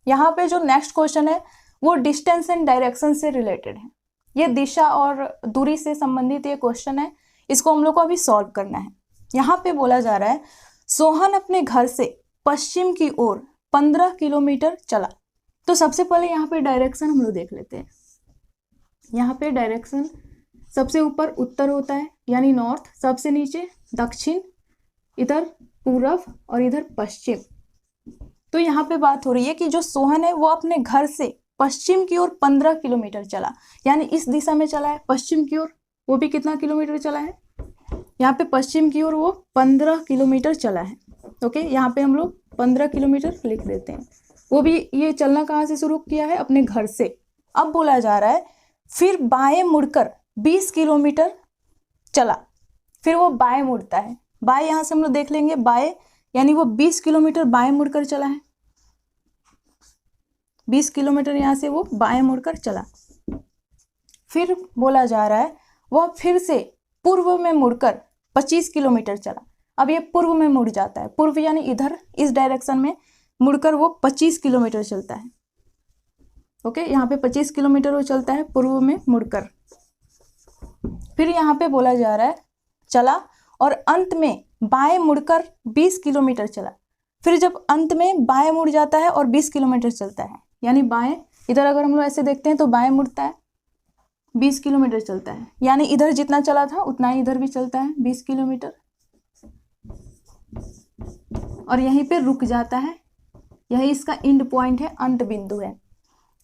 यहाँ पे जो नेक्स्ट क्वेश्चन है वो डिस्टेंस एंड डायरेक्शन से रिलेटेड है। ये दिशा और दूरी से संबंधित ये क्वेश्चन है, इसको हम लोग को अभी सॉल्व करना है। यहाँ पे बोला जा रहा है सोहन अपने घर से पश्चिम की ओर 15 किलोमीटर चला। तो सबसे पहले यहाँ पे डायरेक्शन हम लोग देख लेते हैं। यहाँ पे डायरेक्शन सबसे ऊपर उत्तर होता है यानी नॉर्थ, सबसे नीचे दक्षिण, इधर पूरब और इधर पश्चिम। तो यहाँ पे बात हो रही है कि जो सोहन है वो अपने घर से पश्चिम की ओर 15 किलोमीटर चला, यानी इस दिशा में चला है पश्चिम की ओर। वो भी कितना किलोमीटर चला है, यहाँ पे पश्चिम की ओर वो 15 किलोमीटर चला है। ओके, यहाँ पे हम लोग 15 किलोमीटर लिख देते हैं। वो भी ये चलना कहाँ से शुरू किया है, अपने घर से। अब बोला जा रहा है फिर बाएं मुड़कर 20 किलोमीटर चला, फिर वो बाएं मुड़ता है। बाएं यहाँ से हम लोग देख लेंगे, बाएं यानी वो 20 किलोमीटर बाएं मुड़कर चला है, 20 किलोमीटर यहाँ से वो बाएं मुड़कर चला। फिर बोला जा रहा है वह फिर से पूर्व में मुड़कर 25 किलोमीटर चला। अब ये पूर्व में मुड़ जाता है, पूर्व यानी इधर इस डायरेक्शन में मुड़कर वो 25 किलोमीटर चलता है। ओके, यहाँ पे 25 किलोमीटर वो चलता है पूर्व में मुड़कर। फिर यहाँ पे बोला जा रहा है चला और अंत में बाएं मुड़कर 20 किलोमीटर चला। फिर जब अंत में बाएं मुड़ जाता है और 20 किलोमीटर चलता है, यानी बाएं इधर अगर हम लोग ऐसे देखते हैं तो बाएं मुड़ता है, 20 किलोमीटर चलता है, यानी इधर जितना चला था उतना ही इधर भी चलता है 20 किलोमीटर, और यहीं पे रुक जाता है। यही इसका एंड पॉइंट है, अंत बिंदु है।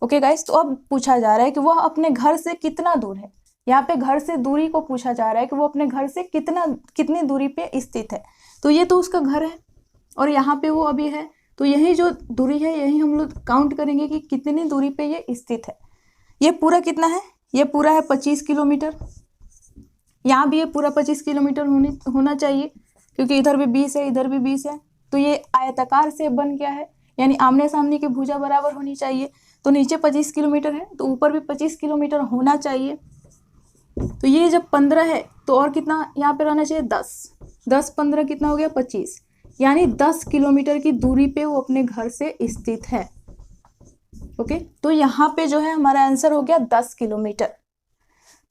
ओके गाइस, तो अब पूछा जा रहा है कि वह अपने घर से कितना दूर है। यहाँ पे घर से दूरी को पूछा जा रहा है कि वो अपने घर से कितनी दूरी पे स्थित है। तो ये तो उसका घर है और यहाँ पे वो अभी है, तो यही जो दूरी है यही हम लोग काउंट करेंगे कि कितनी दूरी पे ये स्थित है। ये पूरा कितना है, ये पूरा है 25 किलोमीटर। यहाँ भी ये पूरा 25 किलोमीटर होना चाहिए, क्योंकि इधर भी 20 है इधर भी 20 है। तो ये आयताकार से बन गया है, यानी आमने सामने की भुजा बराबर होनी चाहिए। तो नीचे 25 किलोमीटर है तो ऊपर भी 25 किलोमीटर होना चाहिए। तो ये जब 15 है तो और कितना यहाँ पे रहना चाहिए, 10 15 कितना हो गया, 25, यानी 10 किलोमीटर की दूरी पे वो अपने घर से स्थित है। ओके, तो यहाँ पे जो है हमारा आंसर हो गया 10 किलोमीटर।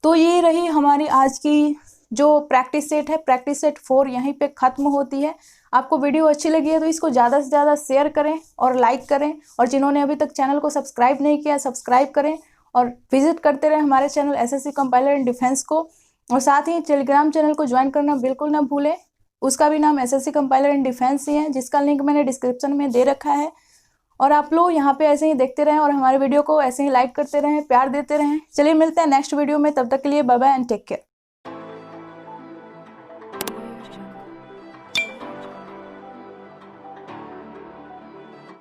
तो ये रही हमारी आज की जो प्रैक्टिस सेट है, प्रैक्टिस सेट 4 यहीं पे ख़त्म होती है। आपको वीडियो अच्छी लगी है तो इसको ज़्यादा से ज़्यादा शेयर करें और लाइक करें, और जिन्होंने अभी तक चैनल को सब्सक्राइब नहीं किया सब्सक्राइब करें और विजिट करते रहें हमारे channel SSC compiler and defence को। और साथ ही टेलीग्राम चैनल को ज्वाइन करना बिल्कुल ना भूलें, उसका भी नाम एसएससी कंपाइलर एंड डिफेंस ही है, जिसका लिंक मैंने डिस्क्रिप्शन में दे रखा है। और आप लोग यहाँ पे ऐसे ही देखते रहें और हमारे वीडियो को ऐसे ही लाइक करते रहें, प्यार देते रहें। चलिए मिलते हैं नेक्स्ट वीडियो में, तब तक के लिए bye bye and take care.